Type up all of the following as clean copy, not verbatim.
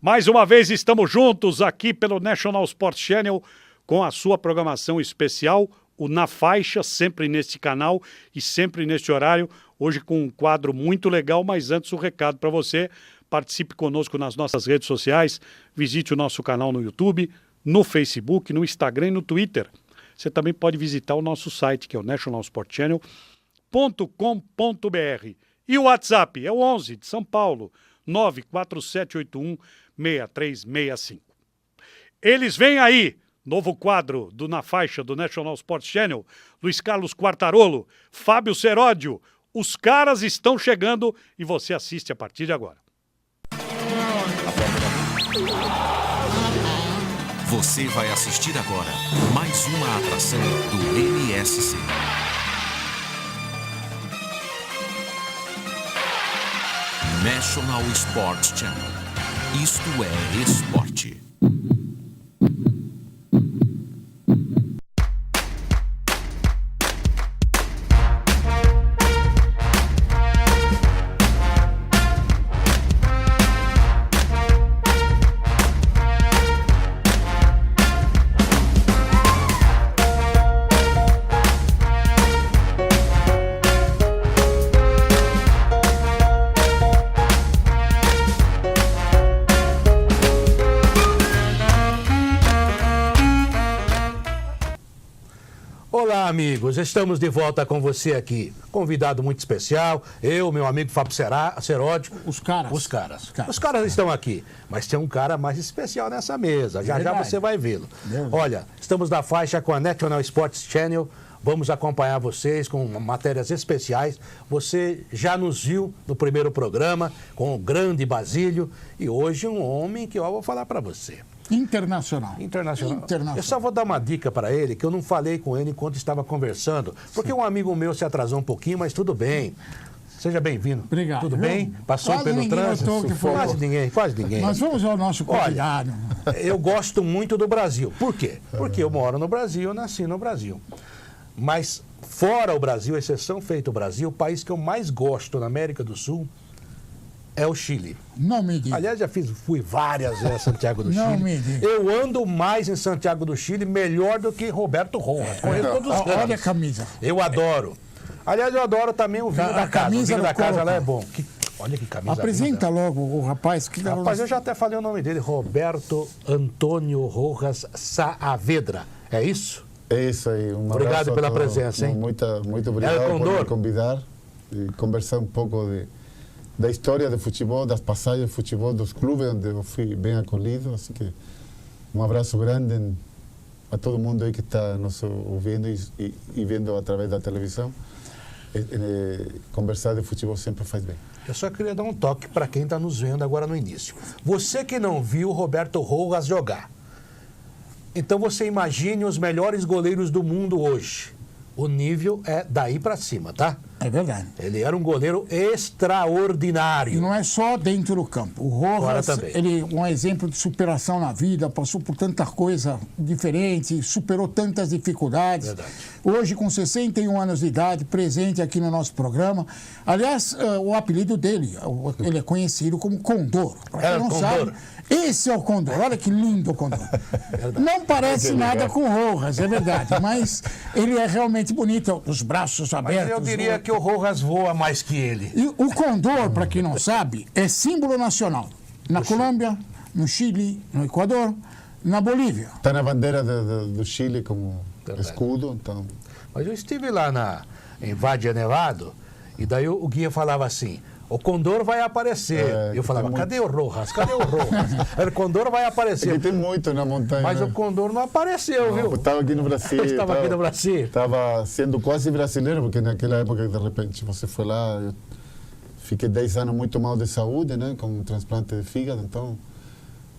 Mais uma vez estamos juntos aqui pelo National Sports Channel com a sua programação especial, o Na Faixa, sempre neste canal e sempre neste horário. Hoje com um quadro muito legal, mas antes um recado para você. Participe conosco nas nossas redes sociais, visite o nosso canal no YouTube, no Facebook, no Instagram e no Twitter. Você também pode visitar o nosso site, que é o nationalsportchannel.com.br. E o WhatsApp é o 11 de São Paulo, 94781-6365. Eles vêm aí, novo quadro do Na Faixa do National Sports Channel, Luiz Carlos Quartarolo, Fábio Seródio. Os caras estão chegando e você assiste a partir de agora. Você vai assistir agora mais uma atração do NSC. National Sports Channel. Isto é esporte. Olá, amigos. Estamos de volta com você aqui. Convidado muito especial, eu, meu amigo Fábio Seródio. Os caras estão aqui, mas tem um cara mais especial nessa mesa. Já você vai vê-lo. Olha, estamos na faixa com a National Sports Channel. Vamos acompanhar vocês com matérias especiais. Você já nos viu no primeiro programa com o grande Basílio e hoje um homem que eu vou falar para você. Internacional. Eu só vou dar uma dica para ele, que eu não falei com ele enquanto estava conversando, porque um amigo meu se atrasou um pouquinho, mas tudo bem. Seja bem-vindo. Obrigado. Tudo bem? Passou Quase pelo trânsito? Quase ninguém. Mas vamos ao nosso convidado. Olha, eu gosto muito do Brasil. Por quê? Porque eu moro no Brasil, eu nasci no Brasil. Mas fora o Brasil, exceção feita o Brasil, o país que eu mais gosto na América do Sul é o Chile. Não me diga. Aliás, fui várias vezes a Santiago do Não Chile. me diga. Eu ando mais em Santiago do Chile melhor do que Roberto Rojas. Conheço todos os caras. Olha a camisa. Eu adoro. Aliás, eu adoro também o vinho da casa. O vinho da casa lá é bom. Olha que camisa. Apresenta logo o rapaz. Rapaz, eu já até falei o nome dele. Roberto Antônio Rojas Saavedra. É isso? É isso aí. Obrigado pela presença, hein? Muito obrigado por me convidar e conversar um pouco da história do futebol, das passagens do futebol, dos clubes onde eu fui bem acolhido. Assim que um abraço grande a todo mundo aí que está nos ouvindo e vendo através da televisão. Conversar de futebol sempre faz bem. Eu só queria dar um toque para quem está nos vendo agora no início. Você que não viu o Roberto Rojas jogar, então você imagine os melhores goleiros do mundo hoje. O nível é daí para cima, tá? É verdade. Ele era um goleiro extraordinário. E não é só dentro do campo. O Rojas, ele é um exemplo de superação na vida, passou por tanta coisa diferente, superou tantas dificuldades. Verdade. Hoje, com 61 anos de idade, presente aqui no nosso programa. Aliás, o apelido dele, ele é conhecido como Condor. Para quem não sabe, esse é o Condor. Olha que lindo o Condor. Não parece nada com o Rojas, é verdade, mas ele é realmente bonito, os braços abertos. Mas eu diria que o Rojas voa mais que ele. E o Condor, para quem não sabe, é símbolo nacional. Na Colômbia, no Chile, no Equador, na Bolívia. Está na bandeira do Chile como escudo. Então... Mas eu estive lá em Valle Nevado e daí o guia falava assim: o Condor vai aparecer. Eu falava, cadê o Rojas? Cadê o Rojas? O Condor vai aparecer. Aqui tem muito na montanha. Mas o Condor não apareceu, viu? Estava aqui no Brasil. Estava aqui no Brasil. Estava sendo quase brasileiro, porque naquela época, de repente, você foi lá. Eu fiquei 10 anos muito mal de saúde, né? Com um transplante de fígado. Então,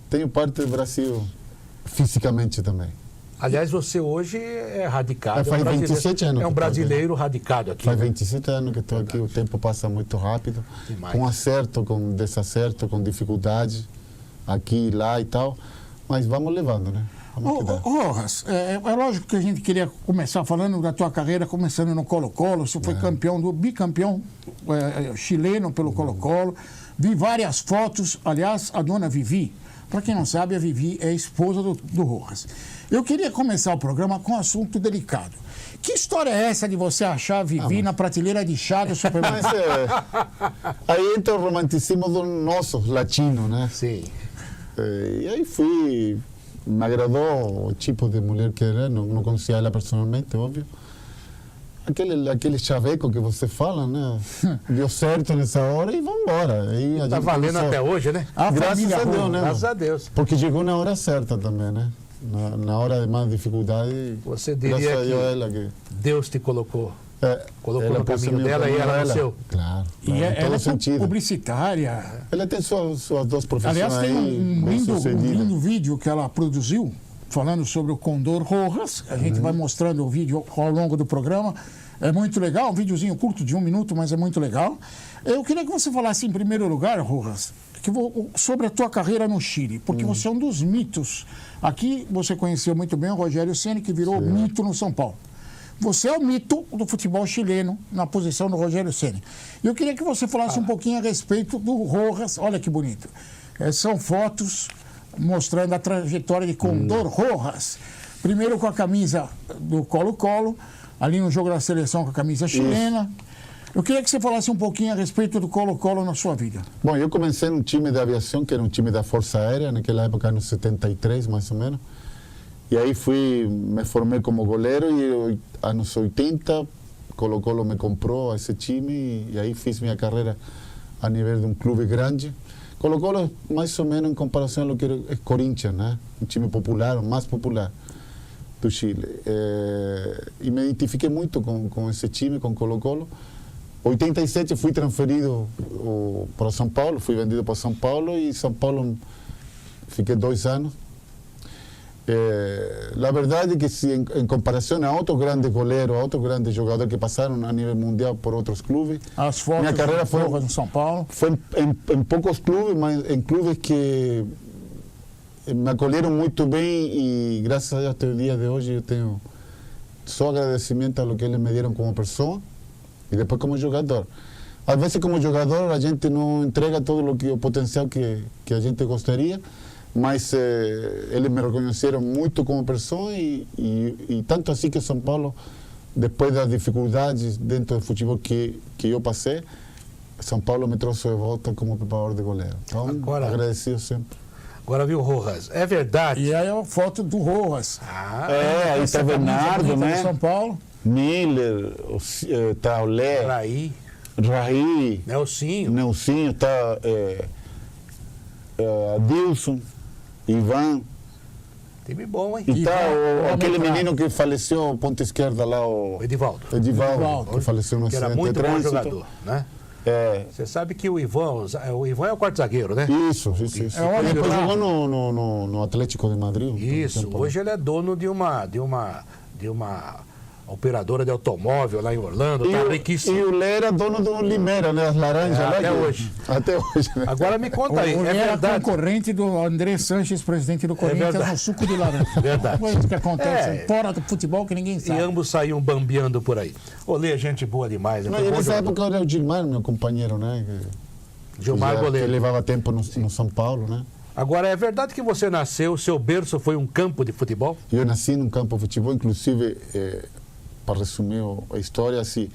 tenho parte do Brasil fisicamente também. Aliás, você hoje é radicado. Faz 27 anos. É um brasileiro radicado aqui. Faz 27 anos que estou aqui, o tempo passa muito rápido. Demais. Com acerto, com desacerto, com dificuldade, aqui e lá e tal. Mas vamos levando, né? Rojas, é lógico que a gente queria começar falando da tua carreira, começando no Colo-Colo. Você foi bicampeão chileno pelo Colo-Colo. Vi várias fotos, aliás, a dona Vivi, para quem não sabe, a Vivi é a esposa do Rojas. Eu queria começar o programa com um assunto delicado. Que história é essa de você achar a Vivi na prateleira de chá do supermercado? Aí entra o romanticismo do nosso latino, né? Sim. E aí me agradou o tipo de mulher que era, não conhecia ela personalmente, óbvio. Aquele chaveco que você fala, né? Deu certo nessa hora e vamos embora. Tá valendo até hoje, né? Graças a Deus, né? Graças a Deus. Porque chegou na hora certa também, né? Na hora de mais dificuldade. Você diria que ela Deus te colocou. Colocou ela no caminho dela e ela no seu. Claro. E ela é publicitária. Ela tem suas duas profissões. Aliás, tem um aí, lindo vídeo que ela produziu falando sobre o Condor Rojas. A gente vai mostrando o vídeo ao longo do programa. É muito legal, um videozinho curto de 1 minuto, mas é muito legal. Eu queria que você falasse em primeiro lugar, Rojas, sobre a tua carreira no Chile, porque você é um dos mitos. Aqui você conheceu muito bem o Rogério Ceni, que virou mito no São Paulo. Você é o mito do futebol chileno na posição do Rogério Ceni. Eu queria que você falasse um pouquinho a respeito do Rojas. Olha que bonito. São fotos mostrando a trajetória de Condor Rojas. Primeiro com a camisa do Colo-Colo, ali no jogo da seleção com a camisa chilena. Eu queria que você falasse um pouquinho a respeito do Colo-Colo na sua vida. Bom, eu comecei num time de aviação, que era um time da Força Aérea, naquela época, anos 73, mais ou menos. E aí me formei como goleiro e anos 80, Colo-Colo me comprou esse time e aí fiz minha carreira a nível de um clube grande. Colo-Colo, mais ou menos, em comparação ao que é Corinthians, né? Um time popular, o mais popular do Chile. E me identifiquei muito com esse time, com Colo-Colo. Em 87 fui transferido para São Paulo, fui vendido para São Paulo e São Paulo fiquei 2 anos. A verdade é que se em comparação a outros grandes goleiros, a outros grandes jogadores que passaram a nível mundial por outros clubes, as fotos minha carreira foi no São Paulo. Foi em poucos clubes, mas em clubes que me acolheram muito bem e graças a Deus até o dia de hoje eu tenho só agradecimento a lo que eles me deram como pessoa e depois como jogador. Às vezes como jogador a gente não entrega todo o potencial que a gente gostaria, mas eles me reconheceram muito como pessoa e tanto assim que São Paulo, depois das dificuldades dentro do futebol que eu passei, São Paulo me trouxe de volta como preparador de goleiro. Então, agradecido sempre. Agora, viu, Rojas, é verdade. E aí a foto do Rojas. Aí está Bernardo, né? São Paulo. Miller, Traolé, Raí, Nelsinho, tá Adilson, Ivan. Time bom, hein? E tá aquele menino que faleceu, ponta esquerda lá, o Edivaldo, que faleceu no acidente de trânsito. Era muito bom jogador, né? Você sabe que o Ivan é o quarto zagueiro, né? Isso. Depois jogou no Atlético de Madrid. Isso, hoje ele é dono de uma operadora de automóvel lá em Orlando, tá riquíssimo. E o Lé era dono do Limeira, né? As laranjas lá. Até hoje, né? Agora me conta aí, é verdade. Concorrente do André Sanches, presidente do Corinthians, no suco de laranja. Verdade. Coisa que acontece fora do futebol que ninguém sabe. E ambos saíam bambeando por aí. Lê, gente boa demais. Né? Nessa época era o Gilmar, meu companheiro, né? Gilmar goleiro. Que levava tempo no São Paulo, né? Agora, é verdade que você nasceu, seu berço foi um campo de futebol? Eu nasci num campo de futebol, inclusive... para resumir a história, assim,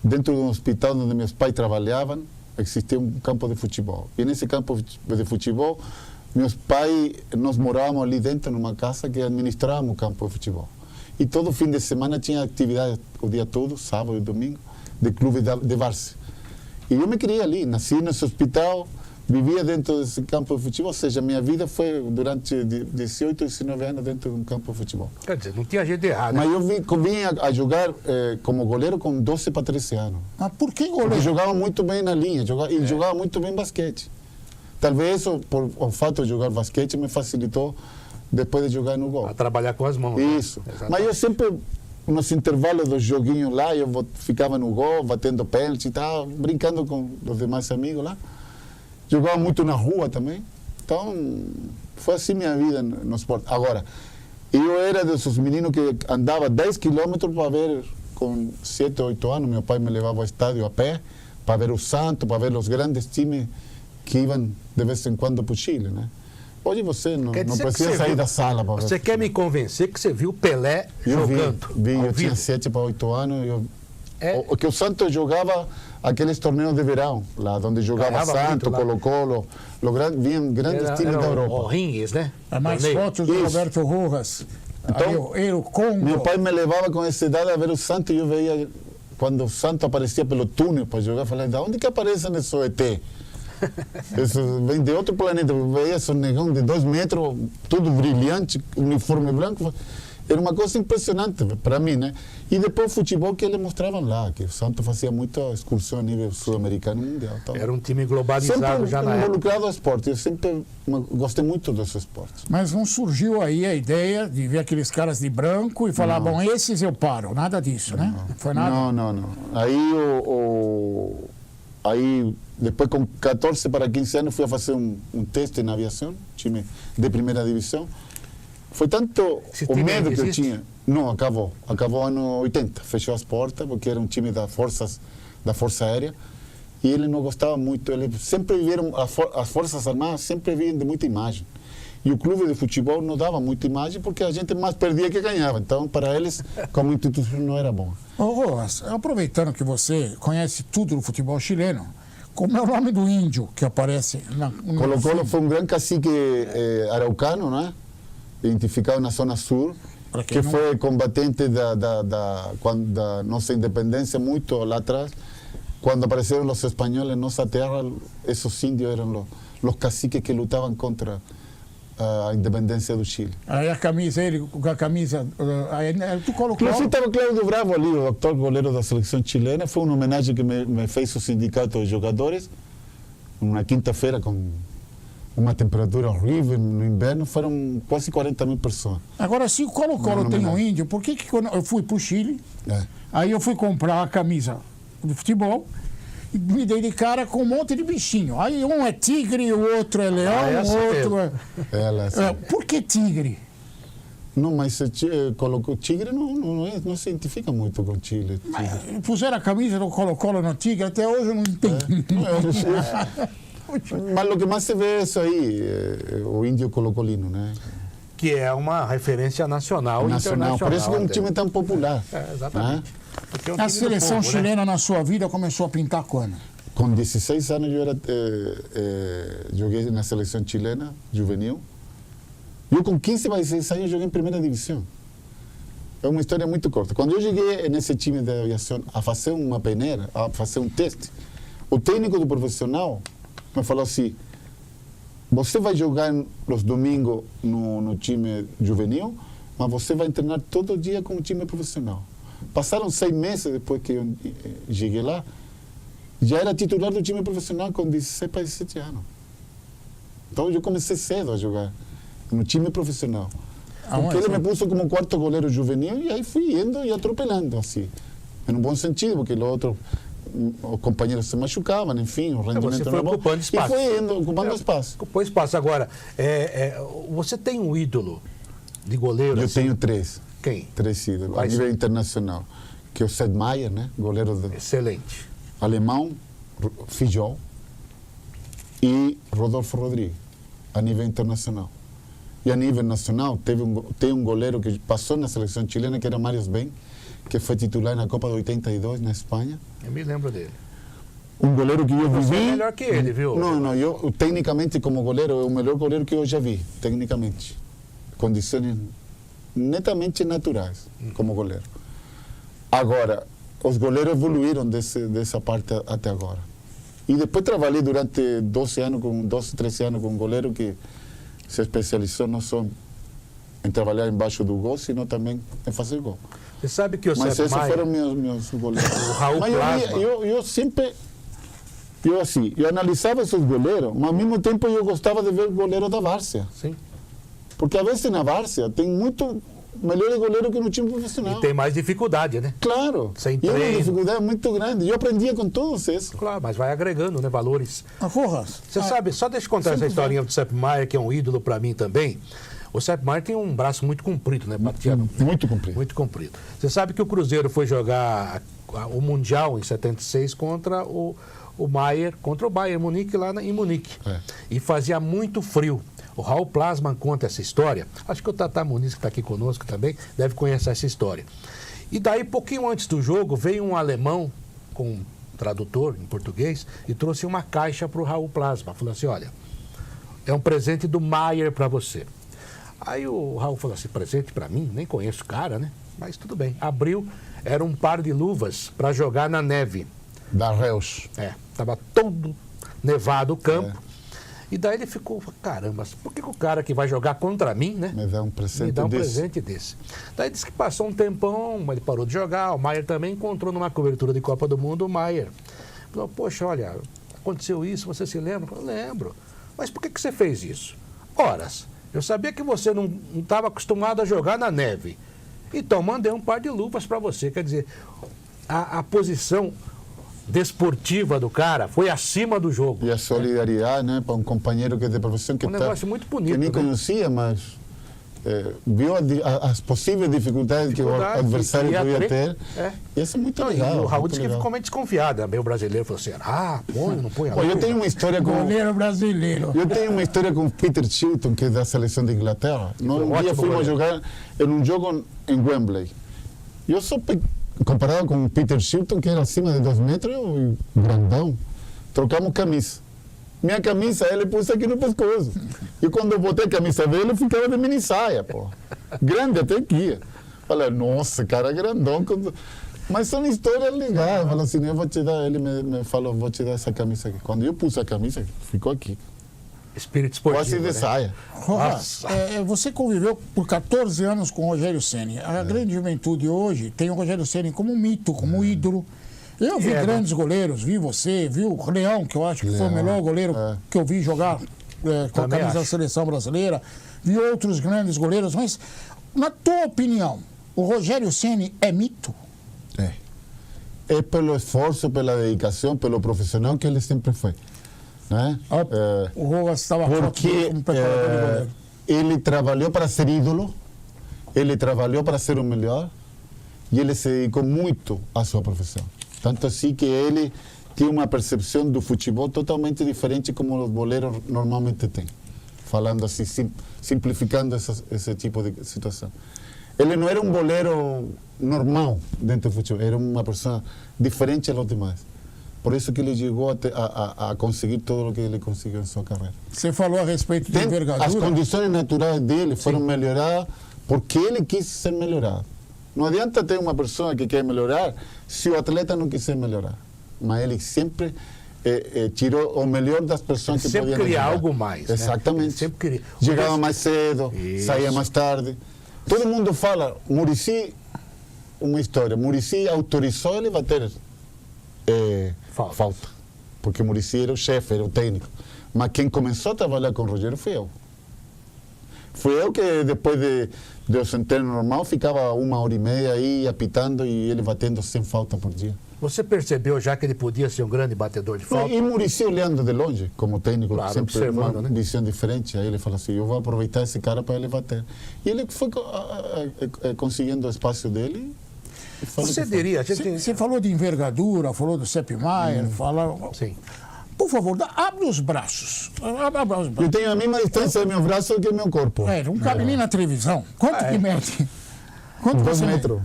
dentro de um hospital onde meus pais trabalhavam, existia um campo de futebol. E nesse campo de futebol, meus pais, nós morávamos ali dentro, numa casa que administrávamos o campo de futebol. E todo fim de semana tinha atividade o dia todo, sábado e domingo, de clube de várzea. E eu me criei ali, nasci nesse hospital, vivia dentro desse campo de futebol, ou seja, minha vida foi durante 18, 19 anos dentro de um campo de futebol. Quer dizer, não tinha jeito de errar, né? Mas eu vim a jogar como goleiro com 12 para 13 anos. Mas por que goleiro? Porque jogava muito bem na linha, jogava muito bem basquete. Talvez por o fato de jogar basquete me facilitou depois de jogar no gol. A trabalhar com as mãos. Isso. Né? Mas eu sempre, nos intervalos dos joguinhos lá, eu ficava no gol, batendo pênalti e tal, brincando com os demais amigos lá. Jogava muito na rua também. Então, foi assim minha vida no esporte. Agora, eu era desses meninos que andava 10 quilômetros para ver, com 7, 8 anos, meu pai me levava ao estádio a pé, para ver o Santos, para ver os grandes times que iam de vez em quando para o Chile, né? Hoje você não precisa sair da sala para ver. Você quer me convencer que você viu Pelé jogando? Eu tinha 7 para 8 anos. Que o Santos jogava aqueles torneios de verão, lá onde jogava Santos, Colo-Colo, vinham grandes times da Europa. O Ringues, né? Mais fotos do Roberto Rojas. Então, o Congo. Meu pai me levava com essa idade a ver o Santos e eu veia, quando o Santos aparecia pelo túnel para jogar, eu falei, de onde que aparecem esses ET? Isso vem de outro planeta. Eu veia esse negão de 2 metros, tudo brilhante, uniforme branco. Era uma coisa impressionante para mim, né? E depois o futebol que eles mostravam lá, que o Santos fazia muita excursão a nível sul-americano e mundial. Então, era um time globalizado sempre já na época. Involucrado ao esporte. Eu sempre gostei muito desse esporte. Mas não surgiu aí a ideia de ver aqueles caras de branco e falar, bom, esses eu paro. Nada disso, né? Foi nada? Não. Aí, depois com 14 para 15 anos, fui a fazer um teste na aviação, time de primeira divisão. Foi tanto o medo que eu tinha. Não, acabou. Acabou no ano 80. Fechou as portas, porque era um time da Força Aérea. E ele não gostava muito. Eles sempre viram, as Forças Armadas sempre viam de muita imagem. E o clube de futebol não dava muita imagem, porque a gente mais perdia que ganhava. Então, para eles, como instituição, não era bom. Rojas, aproveitando que você conhece tudo do futebol chileno, como é o nome do índio que aparece no Colo-Colo foi um grande cacique araucano, né? Identificado na zona sul, que foi combatente da nossa independência muito lá atrás. Quando apareceram os espanhóis em nossa terra, esses índios eram os caciques que lutavam contra a independência do Chile. Aí a camisa, tu colocou. Eu estava Cláudio Bravo ali, o atual goleiro da seleção chilena. Foi uma homenagem que me fez o sindicato de jogadores, uma quinta-feira com uma temperatura horrível no inverno, foram quase 40 mil pessoas. Agora, se o Colo-Colo tem um índio, por que quando eu fui para o Chile, aí eu fui comprar a camisa de futebol e me dei de cara com um monte de bichinho. Aí um é tigre, o outro é leão, o outro é... Por que tigre? Não, mas colocou tigre não se identifica muito com Chile. Puseram a camisa do Colo-Colo no tigre, até hoje eu não entendi. Mas o que mais se vê é isso aí, o índio colocolino, né? Que é uma referência nacional e internacional. Por isso que é um time tão popular. Exatamente. Né? A seleção chilena na sua vida começou a pintar quando? Com 16 anos eu joguei na seleção chilena, juvenil. Eu com 15 para 16 anos joguei em primeira divisão. É uma história muito curta. Quando eu cheguei nesse time de aviação a fazer uma peneira, a fazer um teste, o técnico do profissional me falou assim, você vai jogar nos domingos no time juvenil, mas você vai treinar todo dia com o time profissional. Passaram 6 meses depois que eu cheguei lá, já era titular do time profissional com 16 para 17 anos. Então eu comecei cedo a jogar no time profissional. Porque ele me pôs como quarto goleiro juvenil e aí fui indo e atropelando, assim. Em um bom sentido, porque os companheiros se machucavam, enfim, o rendimento não era bom. Ocupando espaço. E foi indo, ocupando espaço. Ocupou espaço. Agora, você tem um ídolo de goleiro? Eu tenho 3. Quem? 3 ídolos, a nível internacional. Que é o Seth Maier, né? Goleiro excelente. Alemão, Fijol, e Rodolfo Rodrigues, a nível internacional. E a nível nacional, tem um goleiro que passou na seleção chilena, que era Mário Ben, que foi titular na Copa de 82 na Espanha. Eu me lembro dele. Um goleiro que eu vivi... Você é melhor que ele, viu? Não, eu tecnicamente como goleiro, é o melhor goleiro que eu já vi, tecnicamente. Condições netamente naturais como goleiro. Agora, os goleiros evoluíram dessa parte até agora. E depois trabalhei durante 12, 13 anos com um goleiro que se especializou não só em trabalhar embaixo do gol, sino também em fazer gol. Você sabe que o Mas Seth esses Maier, foram meus goleiros. o Raul Mas Plasma. eu sempre... Eu analisava esses goleiros, mas ao mesmo tempo eu gostava de ver goleiro da Várzea. Sim. Porque às vezes na Várzea tem muito melhor goleiro que no time profissional. E tem mais dificuldade, né? Claro. Sem E uma treino. dificuldade muito grande. Eu aprendia com todos esses. Claro, mas vai agregando, né, valores. Rojas, Você sabe, só deixa eu contar essa historinha do Sepp Maier, que é um ídolo para mim também. O Sepp Maier tem um braço muito comprido, né, Batiano? Muito comprido. Muito comprido. Você sabe que o Cruzeiro foi jogar o Mundial em 76 contra o o Maier contra o Bayern Munique lá em Munique. E fazia muito frio. O Raul Plasman conta essa história. Acho que o Tata Muniz, que está aqui conosco também, deve conhecer essa história. E daí, pouquinho antes do jogo, veio um alemão com um tradutor em português e trouxe uma caixa para o Raul Plasman. Falou assim, olha, é um presente do Maier para você. Aí o Raul falou assim, presente para mim? Nem conheço o cara, né? Mas tudo bem. Abriu, era um par de luvas para jogar na neve. Da Reus. Estava todo nevado o campo. E daí ele ficou, caramba, por que o cara que vai jogar contra mim, né? Me dá um presente Me dá um desse. presente desse. Daí disse que passou um tempão, ele parou de jogar, o Maier também encontrou numa cobertura de Copa do Mundo o Maier. Falou, poxa, olha, aconteceu isso, você se lembra? Eu falei, lembro. Mas por que você fez isso? Horas, eu sabia que você não estava acostumado a jogar na neve. Então, mandei um par de luvas para você. Quer dizer, a posição desportiva do cara foi acima do jogo. E a solidariedade, né, para um companheiro que é de profissão que negócio muito bonito, que nem né? conhecia, mas viu as possíveis dificuldades que o adversário podia ter. E isso é muito legal. E o Raul muito disse que legal. ficou meio desconfiado. Meio brasileiro falou assim, põe, não põe a Olha, eu luva? tenho uma história com Goleiro brasileiro. eu tenho uma história com Peter Shilton, que é da seleção de Inglaterra. Um dia ótimo fomos goleiro. jogar em um jogo em Wembley. Eu sou comparado com o Peter Shilton, que era acima de 2 metros, eu grandão. Trocamos camisa. Minha camisa ele pôs aqui no pescoço. E quando eu botei a camisa dele, eu ficava de mini saia, pô. Grande até aqui. Falei, nossa, cara grandão. Mas são histórias legais. Falei assim, eu vou te dar, ele me falou, vou te dar essa camisa aqui. Quando eu pus a camisa, ficou aqui. Espírito esportivo, Quase de né? saia. Rojas, você conviveu por 14 anos com o Rogério Ceni. A grande juventude hoje tem o Rogério Ceni como um mito, como um ídolo. Eu vi grandes goleiros, vi você, vi o Leão, que eu acho que foi o melhor goleiro que eu vi jogar com a camisa da seleção brasileira. Vi outros grandes goleiros, mas, na tua opinião, o Rogério Ceni é mito? É pelo esforço, pela dedicação, pelo profissional que ele sempre foi. Né? O Rojas estava Porque como preparador de goleiro. ele trabalhou para ser ídolo, ele trabalhou para ser o melhor e ele se dedicou muito à sua profissão. Tanto assim que ele tinha uma percepção do futebol totalmente diferente como os goleiros normalmente têm. Falando assim, simplificando esse tipo de situação. Ele não era um goleiro normal dentro do futebol, era uma pessoa diferente dos demais. Por isso que ele chegou a conseguir tudo o que ele conseguiu em sua carreira. Você falou a respeito de envergadura. As condições naturais dele foram melhoradas porque ele quis ser melhorado. Não adianta ter uma pessoa que quer melhorar se o atleta não quiser melhorar. Mas ele sempre tirou o melhor das pessoas que podiam Sempre criar ajudar. algo mais. Exatamente. Né? Sempre queria. Chegava mais cedo, saía mais tarde. Todo mundo fala, Muricy, uma história, Muricy autorizou ele a bater falta. Porque Muricy era o chefe, era o técnico. Mas quem começou a trabalhar com o Rogério foi eu. Fui eu que depois de eu sentar normal, ficava 1h30 aí apitando e ele batendo 100 faltas por dia. Você percebeu já que ele podia ser um grande batedor de falta? E Muricy olhando de longe, como técnico, Claro, sempre observando, uma visão diferente. Aí ele fala assim, eu vou aproveitar esse cara para ele bater. E ele foi conseguindo o espaço dele. Você diria... Você falou de envergadura, falou do Sepp Maier, Sim. Por favor, abre os braços. Abre os braços. Eu tenho a mesma distância do meu braço que do meu corpo. Não cabe nem na televisão. Quanto que mede? Quanto 2 você mede? metros.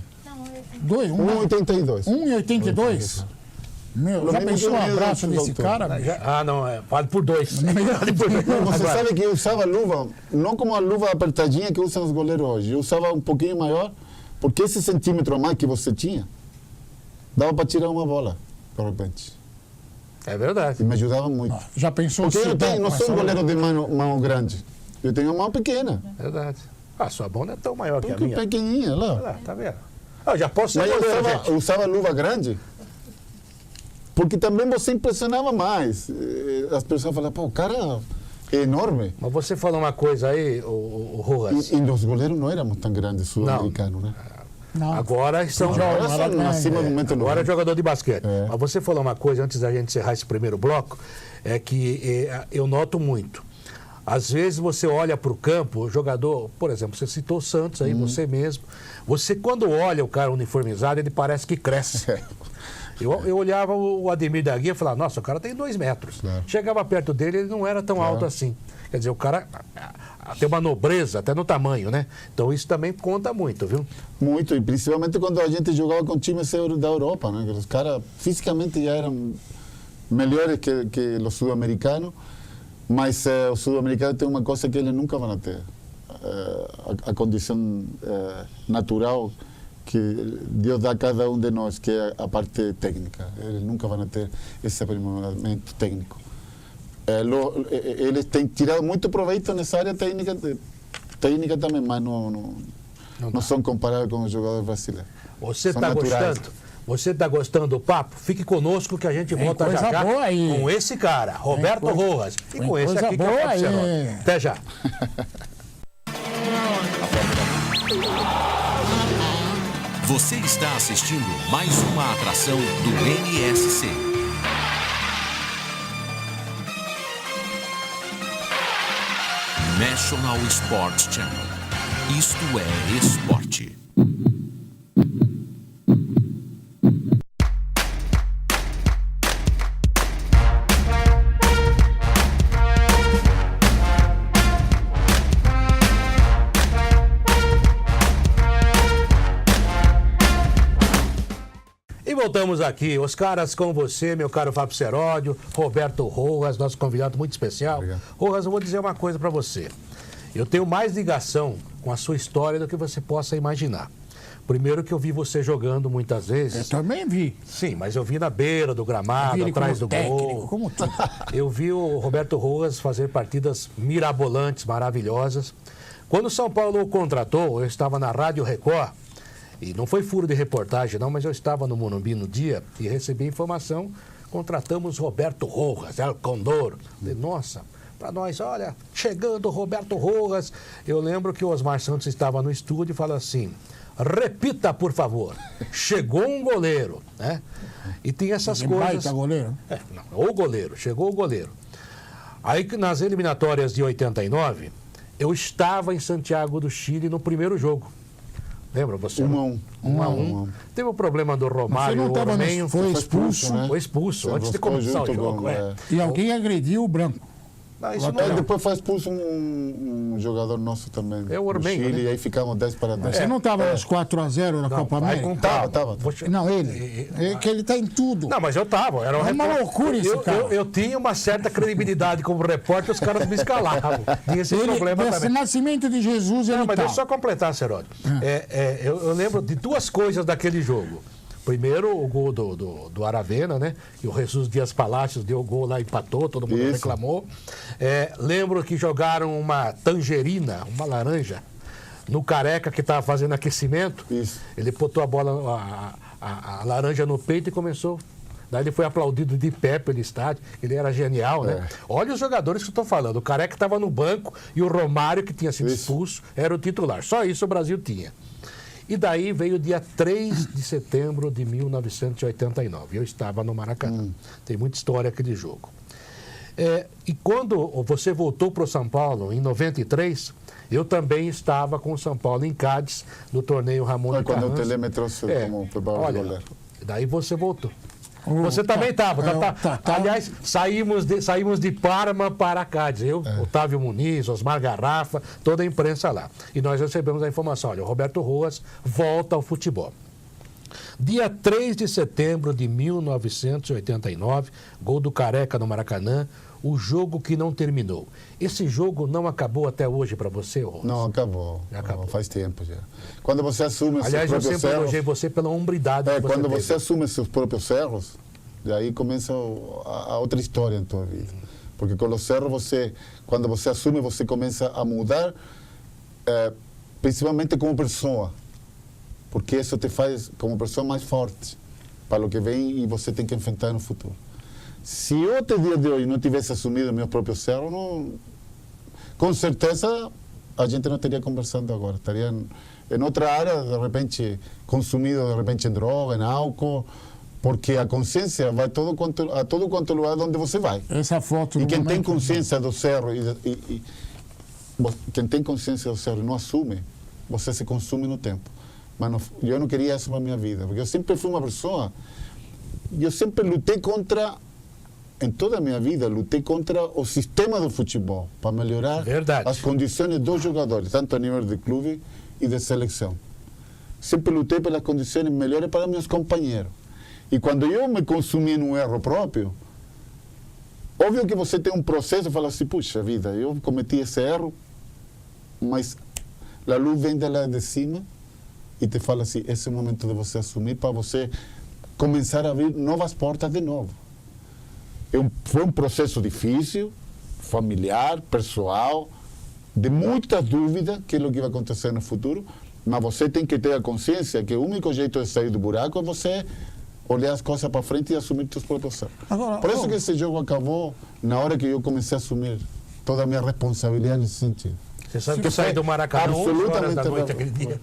1,82. 1,82. 1,82? Meu, já mesmo pensou que um eu abraço sou desse doutor. cara? bicho? não, vale por 2. Você sabe que eu usava luva, não como a luva apertadinha que usam os goleiros hoje. Eu usava um pouquinho maior, porque esse centímetro a mais que você tinha, dava para tirar uma bola, de repente. É verdade. E me ajudava muito. Já pensou Porque eu Sidão não com sou um essa goleiro de mão grande. Eu tenho uma mão pequena. Verdade. A sua mão não é tão maior que a Porque minha. pequenininha, lá. Tá vendo? Eu já posso ser Mas goleiro, gente. eu usava luva grande, porque também você impressionava mais. As pessoas falavam, pô, o cara é enorme. Mas você falou uma coisa aí, o Rojas. E os goleiros não éramos tão grandes, sul-americanos, né? Não. Agora são Agora são acima do metro Agora é 90. jogador de basquete. Mas você falou uma coisa, antes da gente encerrar esse primeiro bloco, é que eu noto muito. Às vezes você olha para o campo, o jogador, por exemplo, você citou o Santos aí, você mesmo. Você, quando olha o cara uniformizado, ele parece que cresce. Eu olhava o Ademir da Guia e falava, nossa, o cara tem 2 metros. Claro. Chegava perto dele, ele não era tão alto assim. Quer dizer, o cara tem uma nobreza até no tamanho, né? Então isso também conta muito, viu? Muito, e principalmente quando a gente jogava com times da Europa, né? Que os caras fisicamente já eram melhores que os sul-americanos, mas os sul-americanos têm uma coisa que eles nunca vão ter. A condição natural que Deus dá a cada um de nós, que é a parte técnica. Eles nunca vão ter esse aprimoramento técnico. Eles têm tirado muito proveito nessa área técnica também, mas não são comparáveis com os jogadores brasileiros. Você está gostando? Você está gostando do papo? Fique conosco que a gente volta já com esse cara, Roberto Rojas. E com esse aqui que é o Fábio Ceródio. Até já. Você está assistindo mais uma atração do NSC. National Sports Channel. Isto é esporte. Voltamos aqui, os caras com você, meu caro Fábio Ceródio, Roberto Rojas, nosso convidado muito especial. Obrigado. Rojas, eu vou dizer uma coisa para você. Eu tenho mais ligação com a sua história do que você possa imaginar. Primeiro que eu vi você jogando muitas vezes. Eu também vi. Sim, mas eu vi na beira do gramado, atrás do gol. Como tudo. Eu vi o Roberto Rojas fazer partidas mirabolantes, maravilhosas. Quando o São Paulo o contratou, eu estava na Rádio Record. E não foi furo de reportagem, não, mas eu estava no Morumbi no dia e recebi informação, contratamos Roberto Rojas, El Condor. Falei, nossa, para nós, olha, chegando Roberto Rojas. Eu lembro que o Osmar Santos estava no estúdio e falou assim, repita, por favor, chegou um goleiro, né? E tem essas coisas... Baita goleiro. O goleiro, chegou o goleiro. Aí, nas eliminatórias de 89, eu estava em Santiago do Chile no primeiro jogo. Lembra você? 1-1. 1-1. Teve o problema do Romário, você não o Ormenho. foi expulso, né? Foi expulso, Você antes de começar o jogo. E alguém agrediu o branco. Não, isso não. Depois foi expulso um jogador nosso também. É o Ormenho, Chile, né? E aí ficamos 10-10. Você não estava nos 4-0 na Copa América? Tava. Não, ele. É que ele está em tudo. Não, mas eu tava. Era uma loucura esse cara. Eu tinha uma certa credibilidade como repórter, os caras me escalavam. Tinha esse problema também. Nascimento de Jesus, ele Não, mas tá. deixa eu só completar, Ceródio. Eu lembro de 2 coisas daquele jogo. Primeiro, o gol do Aravena, né? E o Jesus Dias Palacios deu o gol lá, empatou, todo mundo reclamou. Lembro que jogaram uma tangerina, uma laranja, no Careca, que estava fazendo aquecimento. Isso. Ele botou a bola, a laranja no peito e começou. Daí ele foi aplaudido de pé pelo estádio. Ele era genial, né? Olha os jogadores que eu estou falando. O Careca estava no banco e o Romário, que tinha sido expulso, era o titular. Só isso o Brasil tinha. E daí veio o dia 3 de setembro de 1989. Eu estava no Maracanã. Tem muita história aquele jogo. E quando você voltou para o São Paulo, em 93, eu também estava com o São Paulo em Cádiz, no torneio Ramon de Carranza. Quando o Tele me trouxe como preparador de goleiro. Daí você voltou. Você também estava. Aliás, saímos de Parma para Cádiz. Eu, Otávio Muniz, Osmar Garrafa, toda a imprensa lá. E nós recebemos a informação, olha, o Roberto Rojas volta ao futebol. Dia 3 de setembro de 1989, gol do Careca no Maracanã, o jogo que não terminou. Esse jogo não acabou até hoje para você, Rojas? Não, acabou. Faz tempo já. Quando você assume seus próprios erros... Aliás, eu sempre elogiei você pela hombridade que você quando teve. você assume seus próprios erros, daí começa a outra história na tua vida. Porque com os erros, quando você assume, você começa a mudar, principalmente como pessoa. Porque isso te faz como pessoa mais forte para o que vem e você tem que enfrentar no futuro. Se eu, até o dia de hoje, não tivesse assumido meus próprios erros, com certeza a gente não estaria conversando agora. Estaria em outra área, de repente, consumido de repente em droga, em álcool, porque a consciência vai a todo quanto lugar onde você vai. Essa foto... E quem tem consciência do erro quem tem consciência do erro e não assume, você se consume no tempo. Mas eu não queria isso para a minha vida, porque eu sempre fui uma pessoa eu sempre lutei contra, em toda a minha vida, lutei contra o sistema do futebol, para melhorar as condições dos jogadores, tanto a nível de clube e de seleção. Sempre lutei pelas condições melhores para meus companheiros. E quando eu me consumi num erro próprio, óbvio que você tem um processo e fala assim, puxa vida, eu cometi esse erro, mas a luz vem de lá de cima e te fala assim, esse é o momento de você assumir para você começar a abrir novas portas de novo. Foi um processo difícil, familiar, pessoal, de muita dúvida que é o que vai acontecer no futuro, mas você tem que ter a consciência que o único jeito de sair do buraco é você olhar as coisas para frente e assumir seus próprios erros. Por isso que esse jogo acabou na hora que eu comecei a assumir toda a minha responsabilidade nesse sentido. Você sabe que eu saí do Maracanã 11 horas da noite aquele dia.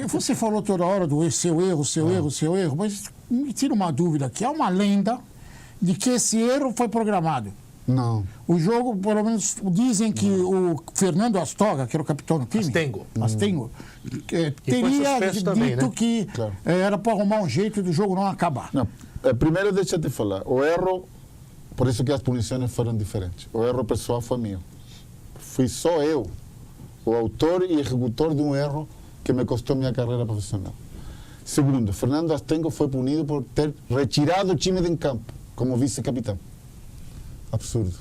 Você falou toda hora do seu erro, mas me tira uma dúvida aqui. Há uma lenda de que esse erro foi programado. Não. O jogo, pelo menos, dizem que o Fernando Astorga, que era o capitão do time, Astengo, teria dito também, né? Que era para arrumar um jeito do jogo não acabar. Não. Primeiro, deixa eu te falar, o erro, por isso que as punições foram diferentes. O erro pessoal foi meu. Fui só eu, o autor e executor de um erro que me custou minha carreira profissional. Segundo, Fernando Astengo foi punido por ter retirado o time de campo como vice-capitão. Absurdo.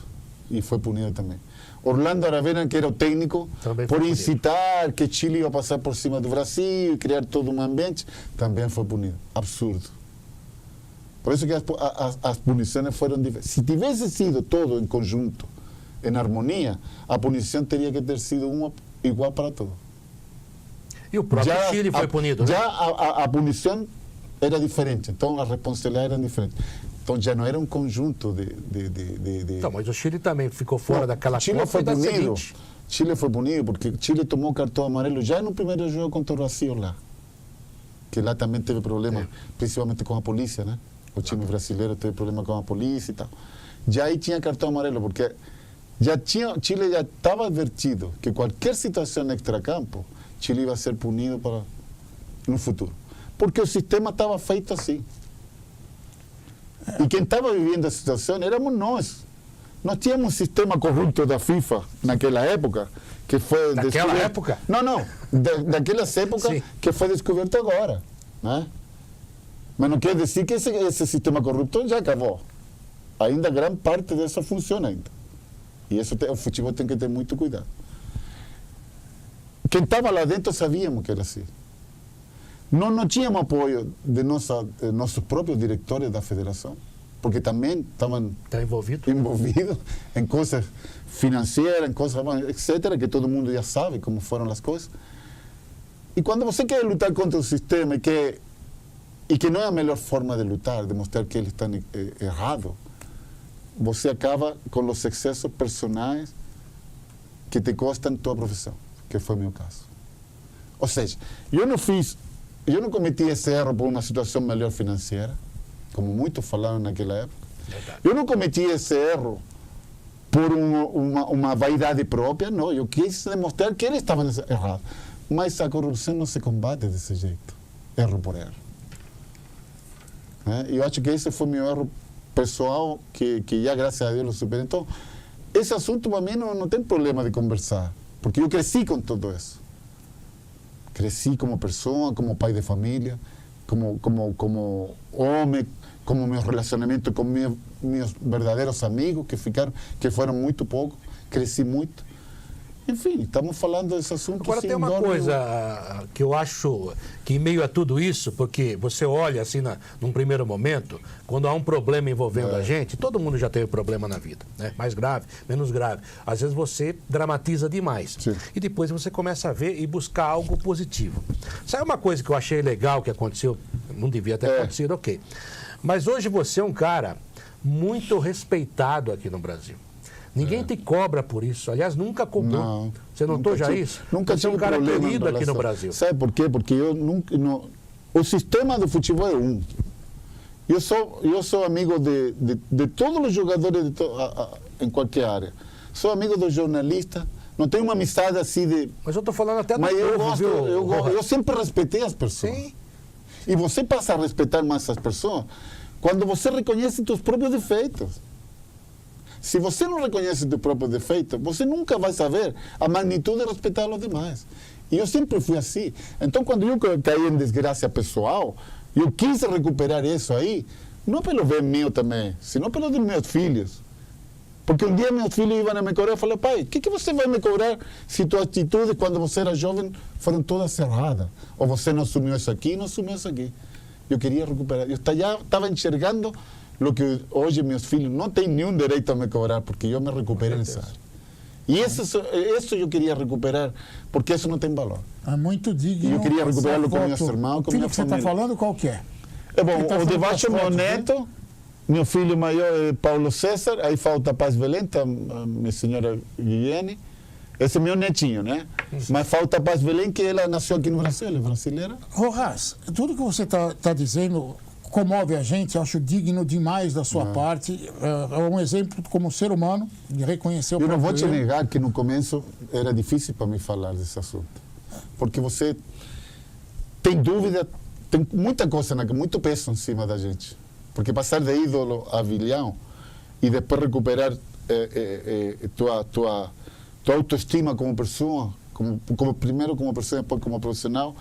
E foi punido também. Orlando Aravena, que era o técnico, por incitar que Chile ia passar por cima do Brasil e criar todo um ambiente, também foi punido. Absurdo. Por isso que as punições foram diferentes. Se tivesse sido todo em conjunto, em harmonia, a punição teria que ter sido uma igual para todos. E o próprio Chile foi punido, já a punição era diferente, então a responsabilidade era diferente. Então já não era um conjunto de... Então, mas o Chile também ficou fora daquela Chile foi punido. Chile foi punido porque Chile tomou cartão amarelo já no primeiro jogo contra o Brasil lá. Que lá também teve problema, principalmente com a polícia, né? O time brasileiro teve problema com a polícia e tal. Já aí tinha cartão amarelo, porque Chile já estava advertido que qualquer situação extracampo, Chile ia ser punido no futuro. Porque o sistema estava feito assim. E quem estava vivendo a situação éramos nós. Nós tínhamos um sistema corrupto da FIFA naquela época, que foi Naquela época? Não, daquelas épocas que foi descoberto agora, né? Mas não quer dizer que esse sistema corrupto já acabou. Ainda grande parte disso funciona ainda. E isso o futebol tem que ter muito cuidado. Quem estava lá dentro sabíamos que era assim. Não tínhamos apoio de nossos próprios diretores da federação, porque também estavam envolvidos em coisas financeiras, em coisas, etc., que todo mundo já sabe como foram as coisas. E quando você quer lutar contra o sistema e que não é a melhor forma de lutar, de mostrar que eles estão errados, você acaba com os excessos personais que te custam tua profissão, que foi o meu caso. Ou seja, eu não cometi esse erro por uma situação melhor financeira, como muitos falaram naquela época. Verdade. Eu não cometi esse erro por uma vaidade própria, não. Eu quis demonstrar que eles estavam errados. Mas a corrupção não se combate desse jeito, erro por erro. Eu acho que esse foi meu erro pessoal, que já, graças a Deus, eu superei. Então, esse assunto para mim não tem problema de conversar, porque eu cresci com tudo isso. Cresci como pessoa, como pai de família, como homem, como meu relacionamento com meus verdadeiros amigos, que foram muito poucos, cresci muito. Enfim, estamos falando desse assunto. Agora tem uma coisa que eu acho que em meio a tudo isso, porque você olha assim num primeiro momento, quando há um problema envolvendo a gente, todo mundo já teve problema na vida, né? Mais grave, menos grave. Às vezes você dramatiza demais. Sim. E depois você começa a ver e buscar algo positivo. Sabe uma coisa que eu achei legal que aconteceu? Não devia ter acontecido, ok. Mas hoje você é um cara muito respeitado aqui no Brasil. Ninguém te cobra por isso. Aliás, nunca cobrou. Não, você notou já isso? Nunca você é um cara querido aqui no Brasil. Sabe por quê? Porque o sistema do futebol é um. Eu sou amigo de todos os jogadores em qualquer área. Sou amigo dos jornalistas. Não tenho uma amizade assim de... Mas eu estou falando até do Mas povo, eu sempre respeitei as pessoas. Sim. E você passa a respeitar mais as pessoas quando você reconhece seus próprios defeitos. Se você não reconhece teu próprio defeito, você nunca vai saber a magnitude de respeitar os demais. E eu sempre fui assim. Então, quando eu caí em desgraça pessoal, eu quis recuperar isso aí, não pelo bem meu também, senão pelo dos meus filhos. Porque um dia meus filhos iam me cobrar, eu falei, pai, o que você vai me cobrar se tua atitude quando você era jovem foram todas erradas? Ou você não assumiu isso aqui, não assumiu isso aqui. Eu queria recuperar. Eu já estava enxergando o que hoje meus filhos não têm nenhum direito a me cobrar, porque eu me recuperei nessa área. E isso eu queria recuperar, porque isso não tem valor. É muito digno. E eu queria recuperá-lo com meus irmãos, com minha família. O que você está falando, qual que é? É bom, o de baixo é meu neto, meu filho maior é Paulo César, aí falta Paz Belém, a minha senhora Guilherme. Esse é meu netinho, né? Mas falta Paz Belém, que ela nasceu aqui no Brasil, ela é brasileira. Rojas, tudo que você está dizendo comove a gente, acho digno demais da sua parte. É um exemplo como ser humano, de reconhecer o próprio. Eu não vou te negar que no começo era difícil para mim falar desse assunto. Porque você tem dúvida, tem muita coisa, muito peso em cima da gente. Porque passar de ídolo a vilão e depois recuperar tua autoestima como pessoa, primeiro como pessoa, depois como profissional,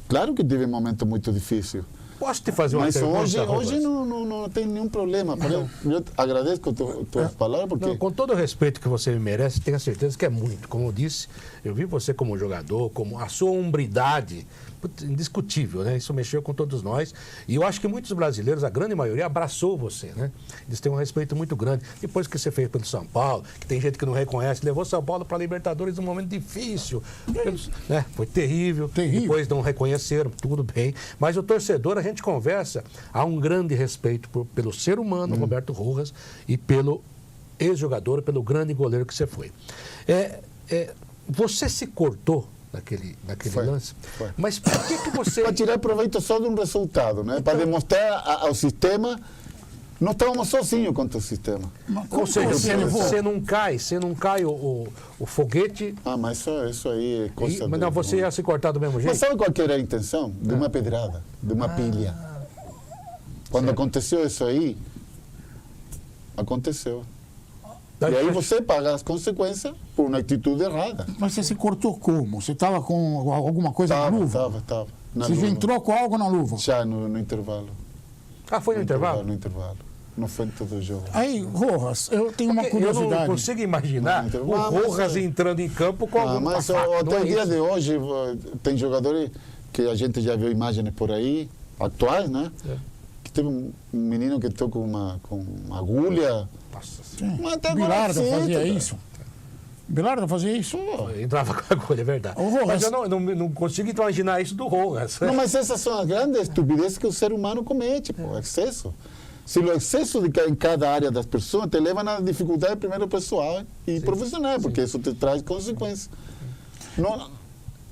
claro que teve um momento muito difícil. Posso te fazer uma pergunta? Mas hoje não tem nenhum problema. Eu agradeço tuas palavras, porque... Não, com todo o respeito que você me merece, tenho certeza que é muito. Como eu disse, eu vi você como jogador, como a sua hombridade, indiscutível, né? Isso mexeu com todos nós. E eu acho que muitos brasileiros, a grande maioria, abraçou você, né? Eles têm um respeito muito grande. Depois que você fez pelo São Paulo, que tem gente que não reconhece, levou São Paulo para a Libertadores num momento difícil. Né? Foi terrível. Depois não reconheceram, tudo bem. Mas o torcedor, a gente conversa, há um grande respeito pelo ser humano, Roberto Rojas, e pelo ex-jogador, pelo grande goleiro que você foi. Você se cortou naquele lance? Foi. Mas por que você... Para tirar proveito só de um resultado, né? Para demonstrar ao sistema, não estávamos sozinhos contra o sistema. Ou seja, você não cai o foguete... Mas isso aí é coisa... Mas não, você ia se cortar do mesmo jeito? Mas sabe qual que era a intenção? De uma pedrada, de uma pilha. Quando aconteceu isso aí, aconteceu. E aí você paga as consequências por uma atitude errada. Mas você se cortou como? Você estava com alguma coisa na luva? Estava. Você já entrou com algo na luva? Já no intervalo. Foi no intervalo? No intervalo. Não foi em todo o jogo. Aí, Rojas, eu tenho uma curiosidade. Eu não consigo imaginar o Rojas entrando em campo com algum mas até o dia de hoje tem jogadores que a gente já viu imagens por aí, atuais, né? Que teve um menino que entrou com uma agulha. Bilardo fazia isso. Bilardo fazia isso? Entrava com a agulha, é verdade. Mas eu não consigo imaginar isso do Rojas. Não, mas essas são as grandes estupidezes que o ser humano comete, excesso. Se o excesso em cada área das pessoas te leva na dificuldade primeiro pessoal e profissional, porque isso te traz consequências.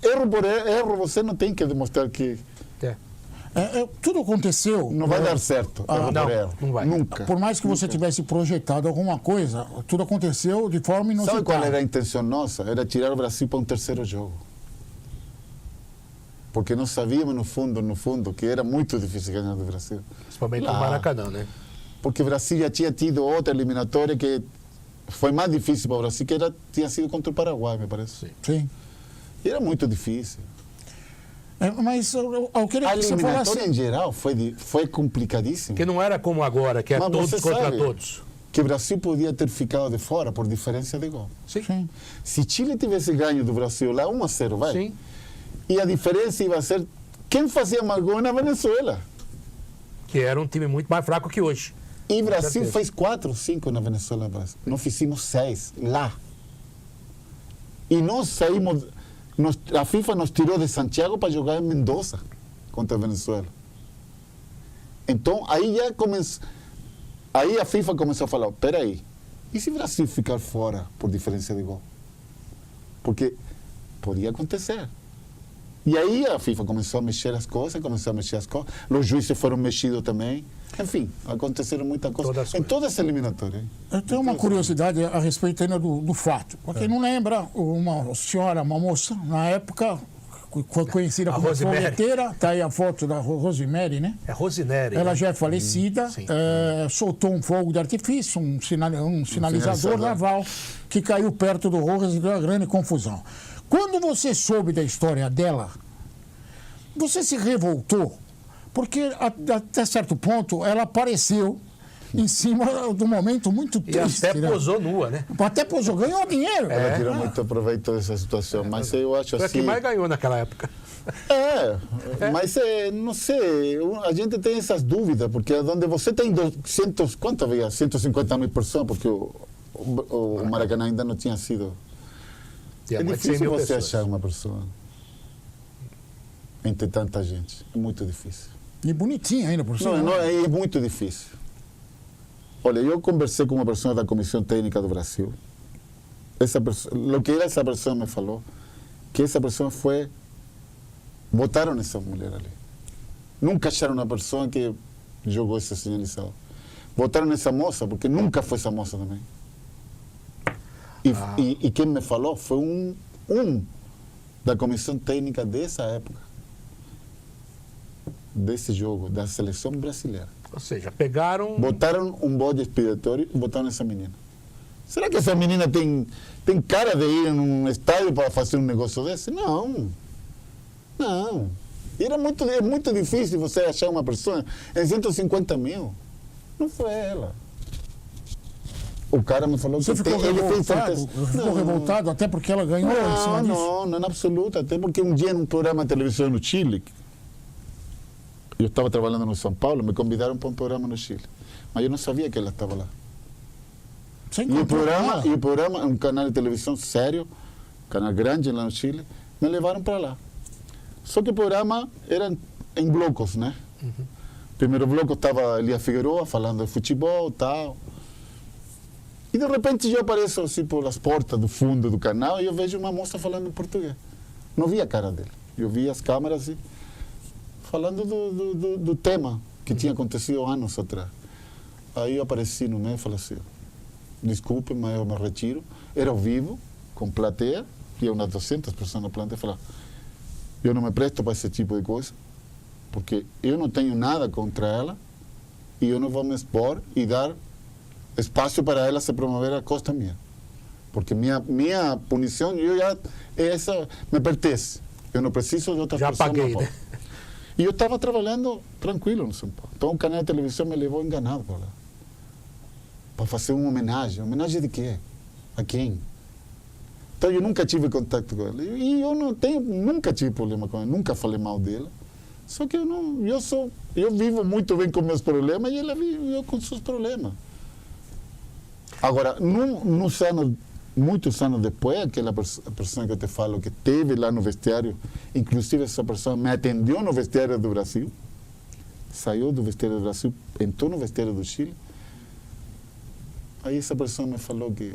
Erro por erro, você não tem que demonstrar que... tudo aconteceu. Não vai dar certo. Não vai. Nunca. Por mais que você tivesse projetado alguma coisa, tudo aconteceu de forma inusitada. Sabe qual era a intenção nossa? Era tirar o Brasil para um terceiro jogo. Porque nós sabíamos, no fundo, que era muito difícil ganhar do Brasil. Principalmente no Maracanã, né? Porque o Brasil já tinha tido outra eliminatória que foi mais difícil para o Brasil, que tinha sido contra o Paraguai, me parece. Sim. E era muito difícil. Mas eu queria que você falasse... A eliminatória, em geral, foi complicadíssima. Que não era como agora, que é todos contra todos. Que o Brasil podia ter ficado de fora por diferença de gol. Sim. Se Chile tivesse ganho do Brasil lá 1-0, vai. Sim. E a diferença ia ser quem fazia mais gol na Venezuela. Que era um time muito mais fraco que hoje. E o Brasil fez 4 ou 5 na Venezuela. Nós fizemos 6 lá. E nós saímos... a FIFA nos tirou de Santiago para jogar em Mendoza contra a Venezuela. Então, aí já começou... Aí a FIFA começou a falar, peraí, e se o Brasil ficar fora por diferença de gol? Porque podia acontecer. E aí a FIFA começou a mexer as coisas, os juízes foram mexidos também. Enfim, aconteceram muitas coisas em toda essa eliminatória. Eu tenho uma curiosidade a respeito ainda do fato. Para quem não lembra, uma senhora, uma moça, na época, conhecida como Fogueteira, está aí a foto da Rosemary, né? É Rosineri. Ela né? já é falecida, soltou um fogo de artifício, um sinalizador naval que caiu perto do Rojas e deu uma grande confusão. Quando você soube da história dela, você se revoltou, porque até certo ponto ela apareceu em cima do momento muito triste. E até posou nua, né? Até posou, ganhou dinheiro. Ela tirou muito proveito dessa situação, mas eu acho Foi a assim... que mais ganhou naquela época. Mas não sei, a gente tem essas dúvidas, porque onde você tem 200, quanto havia? 150 mil pessoas, porque o Maracanã ainda não tinha sido... Tinha É mais de 100 difícil mil você pessoas. achar uma pessoa entre tanta gente, é muito difícil. E bonitinha ainda por cima. Não, é muito difícil. Olha, eu conversei com uma pessoa da Comissão Técnica do Brasil. O que essa pessoa me falou, que essa pessoa foi... Botaram essa mulher ali. Nunca acharam uma pessoa que jogou esse sinalizador. Botaram essa moça, porque nunca foi essa moça também. E quem me falou foi um da Comissão Técnica dessa época. Desse jogo, da seleção brasileira. Ou seja, pegaram... Botaram um bode expiatório e botaram essa menina. Será que essa menina tem cara de ir num estádio para fazer um negócio desse? Não. Não. É muito difícil você achar uma pessoa em 150 mil. Não foi ela. O cara me falou Você que ficou revoltado? Ficou revoltado até porque ela ganhou em cima disso? Não, em absoluto. Até porque um dia num programa de televisão no Chile, eu estava trabalhando no São Paulo, me convidaram para um programa no Chile. Mas eu não sabia que ela estava lá. E o programa, um canal de televisão sério, canal grande lá no Chile, me levaram para lá. Só que o programa era em blocos, né? Primeiro bloco estava Elia Figueroa falando de futebol e tal. E de repente eu apareço assim por as portas do fundo do canal e eu vejo uma moça falando em português. Não vi a cara dele. Eu vi as câmeras assim, falando do tema que tinha acontecido anos atrás. Aí eu apareci no meio e falei assim, desculpe, mas eu me retiro. Era ao vivo, com plateia, tinha umas 200 pessoas na plateia. Falei, eu não me presto para esse tipo de coisa, porque eu não tenho nada contra ela e eu não vou me expor e dar espaço para ela se promover a costa minha. Porque minha punição, essa me pertence. Eu não preciso de outra pessoa. Já paguei, né? E eu estava trabalhando tranquilo no São Paulo. Então o canal de televisão me levou enganado para lá. Para fazer uma homenagem. Homenagem de quê? A quem? Então eu nunca tive contato com ela. E eu nunca tive problema com ela, nunca falei mal dela. Só que eu vivo muito bem com meus problemas e ela vive com seus problemas. Agora, muitos anos depois, aquela pessoa que eu te falo que esteve lá no vestiário, inclusive essa pessoa me atendeu no vestiário do Brasil, saiu do vestiário do Brasil, entrou no vestiário do Chile. Aí essa pessoa me falou que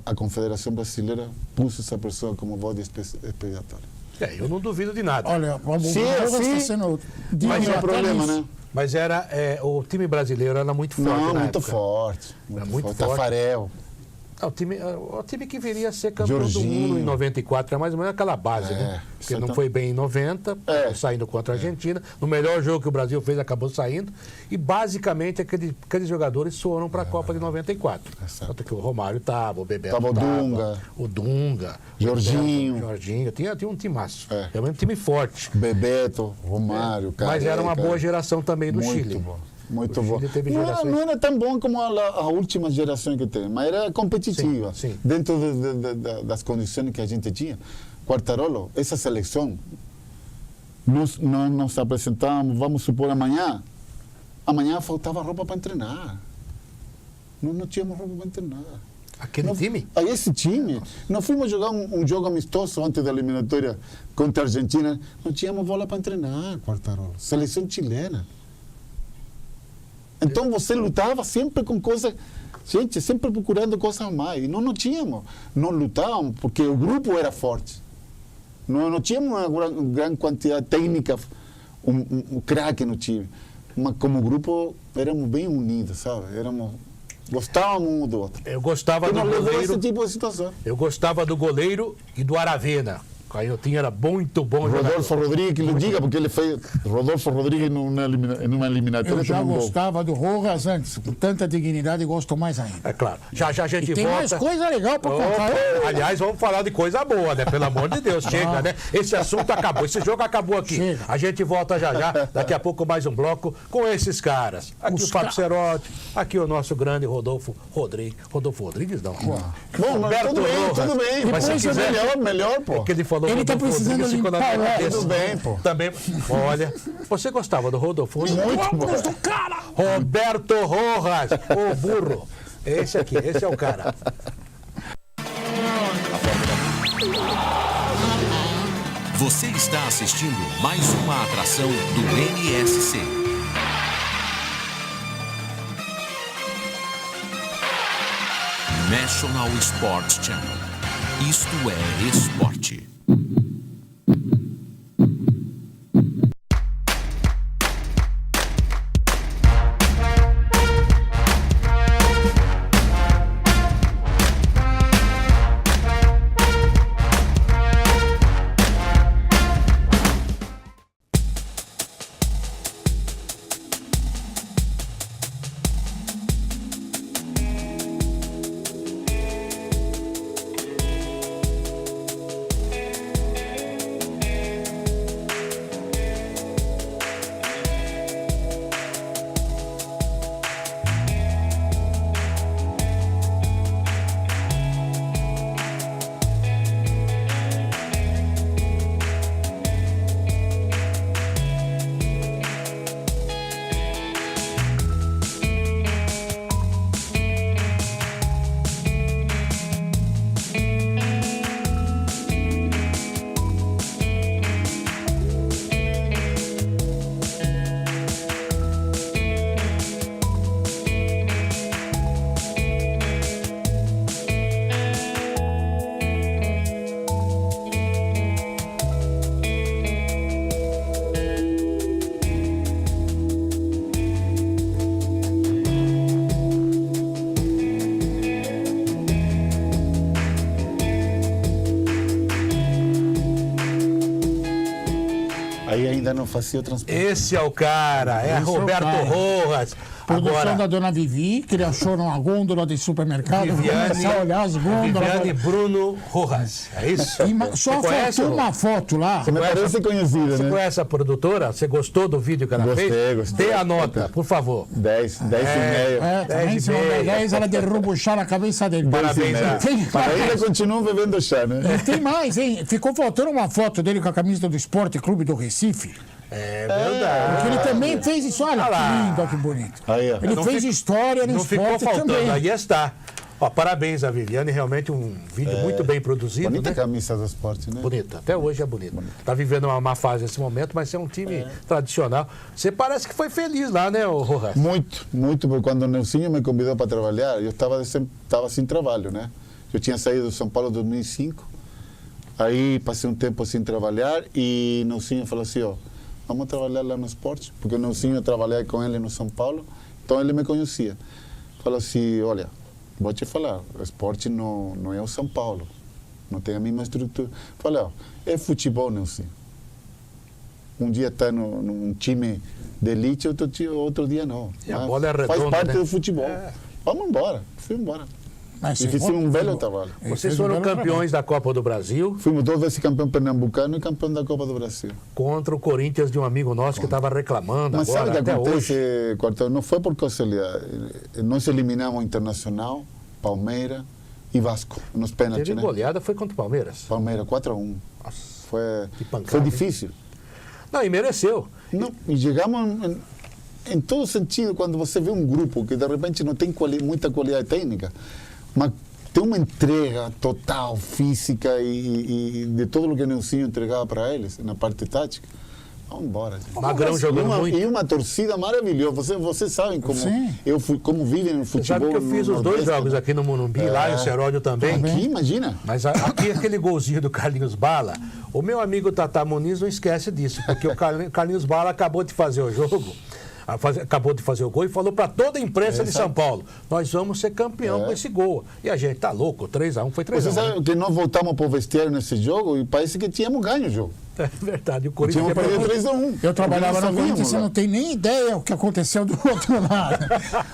a Confederação Brasileira pôs essa pessoa como bode expiatório. Eu não duvido de nada. Olha, Sim, sendo mas é o problema, né? Mas o time brasileiro era muito forte. Não, na muito época. forte. Muito forte. Tafarel. O time que viria a ser campeão Jorginho. do mundo em 94, é mais ou menos aquela base, né? Porque não foi bem em 90, saindo contra a Argentina. No melhor jogo que o Brasil fez, acabou saindo. E basicamente aqueles jogadores foram para a Copa de 94. Tanto que o Romário estava, o Bebeto Tava o Dunga, Jorginho. Tinha um timaço. É um time forte. Bebeto, Romário, Careca. Mas era uma boa geração também do Chile. Muito bom. Muito bom. Não era tão bom como a última geração que tem, mas era competitiva. Sim. Dentro das condições que a gente tinha. Quartarolo, essa seleção, nós nos apresentávamos, vamos supor, amanhã faltava roupa para treinar. Nós não tínhamos roupa para treinar. Aquele time? Esse time. Nós fomos jogar um jogo amistoso antes da eliminatória contra a Argentina. Não tínhamos bola para treinar, Quartarolo. Seleção chilena. Então você lutava sempre com coisas, gente, sempre procurando coisas a mais. E nós não tínhamos, não lutávamos porque o grupo era forte. Nós não tínhamos uma grande quantidade técnica, um craque no time. Mas como grupo éramos bem unidos, sabe? Gostávamos um do outro. Eu gostava Que do não levou esse goleiro. tipo de situação. Eu gostava do goleiro e do Aravena. Canhotinho era muito bom Rodolfo jogador. Rodrigues, que lhe diga, porque ele fez Rodolfo Rodrigues numa eliminatória. Eu já tomou um gol. gostava do Rojas antes, com tanta dignidade, e gosto mais ainda. É claro. Já já a gente E tem mais volta. coisa legal pra Opa, contar. aliás, vamos falar de coisa boa, né? Pelo amor de Deus, chega, né? Esse assunto acabou, esse jogo acabou aqui. Chega. A gente volta já já, daqui a pouco mais um bloco com esses caras. Aqui Os o Fábio ca- Cerotti, aqui o nosso grande Rodolfo Rodrigues. Rodolfo Rodrigues não. Bom, mas Roberto tudo bem, Rojas. tudo bem. Mas se Depois quiser- melhor, pô. É que ele falou Ele tá Rodolfo precisando Rodrigues, ficou na minha limpar o cabeça. Tudo bem, pô. Também, olha, você gostava do Rodolfo? Muito bom. do cara! Roberto Rojas, o burro. Esse aqui, esse é o cara. Você está assistindo mais uma atração do NSC. National Sports Channel. Isto é esporte. Aí ainda não fazia o transporte. Esse é o cara, é Esse é o Roberto cara. Rojas. Produção Agora, da dona Vivi, que ele achou numa gôndola de supermercado. Viviane, Começar a olhar as gôndolas. Viviane Bruno Rojas, é isso? Só Você conhece, faltou Rojas? uma foto lá. Me parece conhecida, Você né? conhece a produtora? Você gostou do vídeo que ela Gostei, fez? gostei. Dê a nota, por favor. 10 e meio. É, também, se não der 10, ela derruba o chá na cabeça dele. Parabéns, Sim, né? Tem Ainda mais, continuam bebendo chá, né? tem mais, hein? Ficou faltando uma foto dele com a camisa do Esporte Clube do Recife. É verdade. Porque ele também fez isso. Olha Olha lá. que lindo, olha que bonito. Aí, ó. Ele Não fez fica- história no Não ficou esporte faltando, também. aí está. Ó, parabéns a Viviane, realmente um vídeo muito bem produzido, Bonita né? camisa do esporte, né? Bonito, até hoje é bonito. Tá vivendo uma má fase nesse momento, mas é um time tradicional. Você parece que foi feliz lá, né, ô Rojas? Muito, muito, porque quando o Neuzinho me convidou para trabalhar, eu estava sem trabalho, né? Eu tinha saído de São Paulo em 2005, aí passei um tempo sem trabalhar e Neuzinho falou assim, ó, vamos trabalhar lá no esporte, porque o Neuzinho eu trabalhei com ele no São Paulo, então ele me conhecia. Falou assim, olha, vou te falar, o esporte não é o São Paulo, não tem a mesma estrutura. Falei, ó, é futebol, Neuzinho. Um dia está num time de elite, outro dia não. E a Mas bola é faz redonda, parte né? do futebol. Vamos embora. Fui embora. Mas E fiz um belo trabalho. Vocês foram campeões da Copa do Brasil Fomos 2 vezes campeão pernambucano e campeão da Copa do Brasil. contra o Corinthians de um amigo nosso que estava reclamando Mas agora, sabe o que até acontece, hoje. Quartão? Não foi por casualidade. Nós eliminamos o Internacional, Palmeiras e Vasco nos pênaltis, Teve né? goleada, foi contra o Palmeiras. Palmeiras 4-1. que pancada, Foi hein? difícil. Não, e mereceu. Não, e chegamos em todo sentido, quando você vê um grupo que de repente não tem muita qualidade técnica, mas tem uma entrega total, física e de tudo o que o Neuzinho entregava para eles, na parte tática. Vamos embora. gente. Magrão jogando muito. E uma torcida maravilhosa. Vocês sabem como, Sim. como vivem no Você futebol. sabe que eu fiz no os dois Nordeste, jogos né? aqui no Morumbi, lá e o Seródio também. Aqui, imagina. Mas aqui aquele golzinho do Carlinhos Bala, o meu amigo Tata Muniz não esquece disso, porque o Carlinhos Bala acabou de fazer o jogo. acabou de fazer o gol e falou para toda a imprensa de São Paulo: nós vamos ser campeão com esse gol. E a gente tá louco, 3-1 foi 3-1. Você sabe que nós voltamos para o vestiário nesse jogo e parece que tínhamos ganho o jogo. É verdade, o Corinthians Tínhamos perdido 3-1. Eu trabalhava no Corinthians, você não tem nem ideia o que aconteceu do outro lado.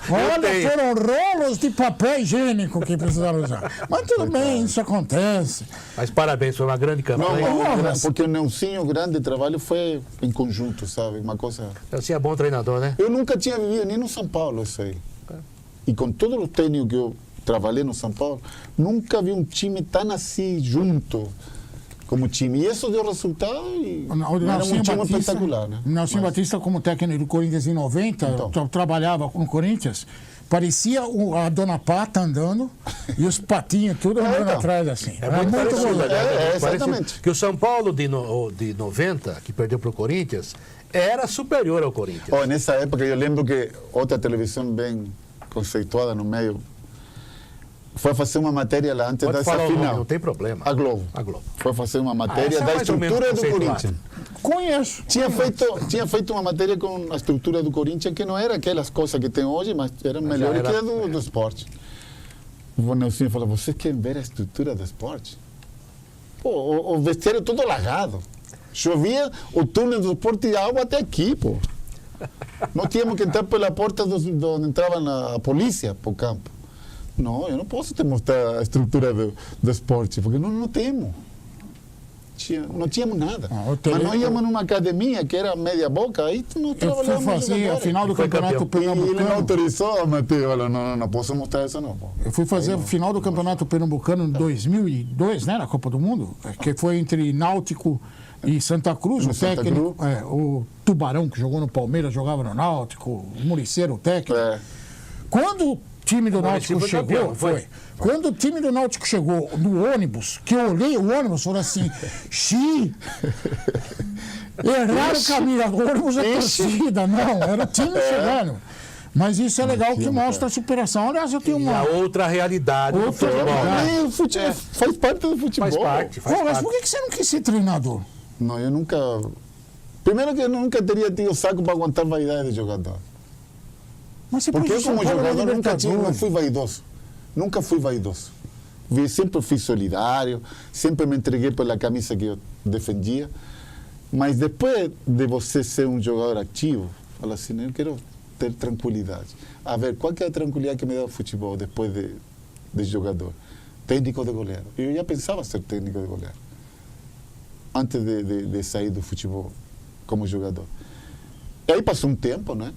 Olha, foram rolos de papel higiênico que precisaram usar. Mas tudo bem, isso acontece. Mas parabéns, foi uma grande campanha. Porque o Neuzinho, o grande trabalho foi em conjunto, sabe? Uma coisa... Você é bom treinador, né? Eu nunca tinha vivido nem no São Paulo isso aí. E com todos os técnicos que eu trabalhei no São Paulo, nunca vi um time tão assim, junto, como time. E isso deu resultado e era um time espetacular, né? Nelson Batista, como técnico do Corinthians em 90, trabalhava no Corinthians, parecia a Dona Pata andando e os patinhos tudo andando atrás assim. É muito parecido, né? Exatamente. Que o São Paulo de 90, que perdeu para o Corinthians, era superior ao Corinthians. Nessa época eu lembro que outra televisão bem conceituada no meio foi fazer uma matéria lá antes dessa final. Não tem problema. A Globo. Foi fazer uma matéria da estrutura do Corinthians. Conheço. Tinha feito uma matéria com a estrutura do Corinthians que não era aquelas coisas que tem hoje, mas era melhor que a do esporte. O Nelson falou: vocês querem ver a estrutura do esporte? Pô, o vestiário todo alagado. Chovia, o túnel do esporte de água até aqui, pô. Nós tínhamos que entrar pela porta onde entrava a polícia para o campo. Não, eu não posso te mostrar a estrutura do esporte, porque não temos. Não tínhamos nada. Mas nós íamos numa academia que era meia boca, aí nós trabalhávamos. Eu fui fazer a final do Campeonato Pernambucano. E ele não autorizou, Matheus, olha, não posso mostrar isso não. Pô. Eu fui fazer a final do Campeonato Pernambucano em 2002, né, na Copa do Mundo, que foi entre Náutico e Santa Cruz, o técnico, o Tubarão, que jogou no Palmeiras, jogava no Náutico, o Muriceiro, o técnico. Quando o time do Náutico chegou, quando o time do Náutico chegou no ônibus, que eu olhei o ônibus, falei assim, erraram o caminho, o ônibus é torcida, não, era o time chegando. Mas isso é legal, que mostra a superação. Aliás, eu tenho uma... outra realidade do futebol. O futebol faz parte do futebol. Faz parte. Mas por que você não quis ser treinador? Não, eu nunca... Primeiro que eu nunca teria tido saco para aguentar vaidade de jogador. Mas você porque eu, como jogador, não fui vaidoso. Nunca fui vaidoso. Sempre fui solidário, sempre me entreguei pela camisa que eu defendia. Mas depois de você ser um jogador ativo, fala assim, eu quero ter tranquilidade. A ver, qual que é a tranquilidade que me dá o futebol depois de jogador? Técnico de goleiro. Eu já pensava ser técnico de goleiro antes de sair do futebol como jogador. E aí passou um tempo, né?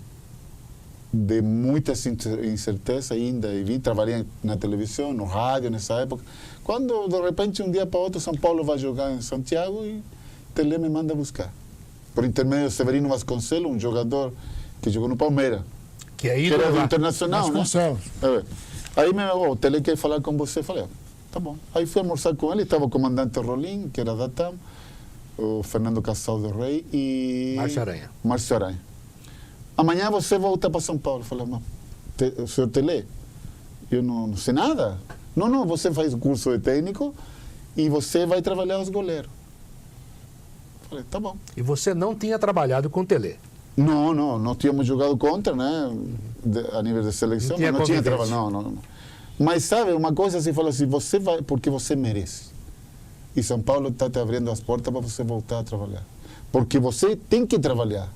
De muita incerteza ainda, e vim trabalhar na televisão, no rádio nessa época, quando de repente um dia para outro São Paulo vai jogar em Santiago e Tele me manda buscar, por intermédio de Severino Vasconcelos, um jogador que jogou no Palmeiras, que era do Internacional, né? Aí o Tele quer falar com você, falei, tá bom. Aí fui almoçar com ele, estava o comandante Rolim, que era da TAM, o Fernando Casal do Rei e Márcio Aranha. Amanhã você volta para São Paulo. Eu falei, o senhor Tele, eu não sei nada. Não, você faz o curso de técnico e você vai trabalhar os goleiros. Eu falei, tá bom. E você não tinha trabalhado com o Tele? Não tínhamos jogado contra, né, a nível de seleção, mas não tinha trabalhado, não. Mas sabe, uma coisa se fala assim, você vai porque você merece. E São Paulo está te abrindo as portas para você voltar a trabalhar. Porque você tem que trabalhar.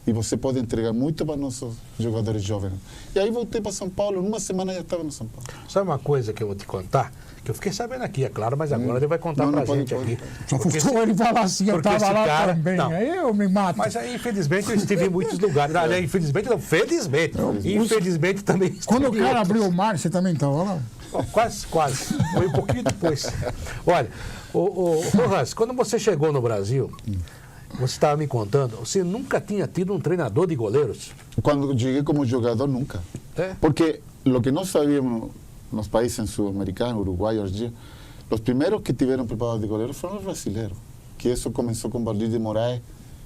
E você pode entregar muito para nossos jogadores jovens. E aí voltei para São Paulo, numa semana já estava no São Paulo. Sabe uma coisa que eu vou te contar? Que eu fiquei sabendo aqui, é claro, mas agora ele vai contar para a gente aqui. Só faltou ele falar assim, eu estava lá cara, também, não. Aí eu me mato. Mas aí, infelizmente, eu estive em muitos lugares. Aliás, infelizmente não, felizmente. Infelizmente também estive. Quando o cara abriu o mar, você também estava lá? Quase. Foi um pouquinho depois. Olha, Rojas, quando você chegou no Brasil... Você estava me contando, você nunca tinha tido um treinador de goleiros? Quando cheguei como jogador, nunca. Porque o que nós sabíamos nos países sul-americanos, Uruguai, Argentina, os primeiros que tiveram preparados de goleiros foram os brasileiros. Que isso começou com Valdir de Moraes,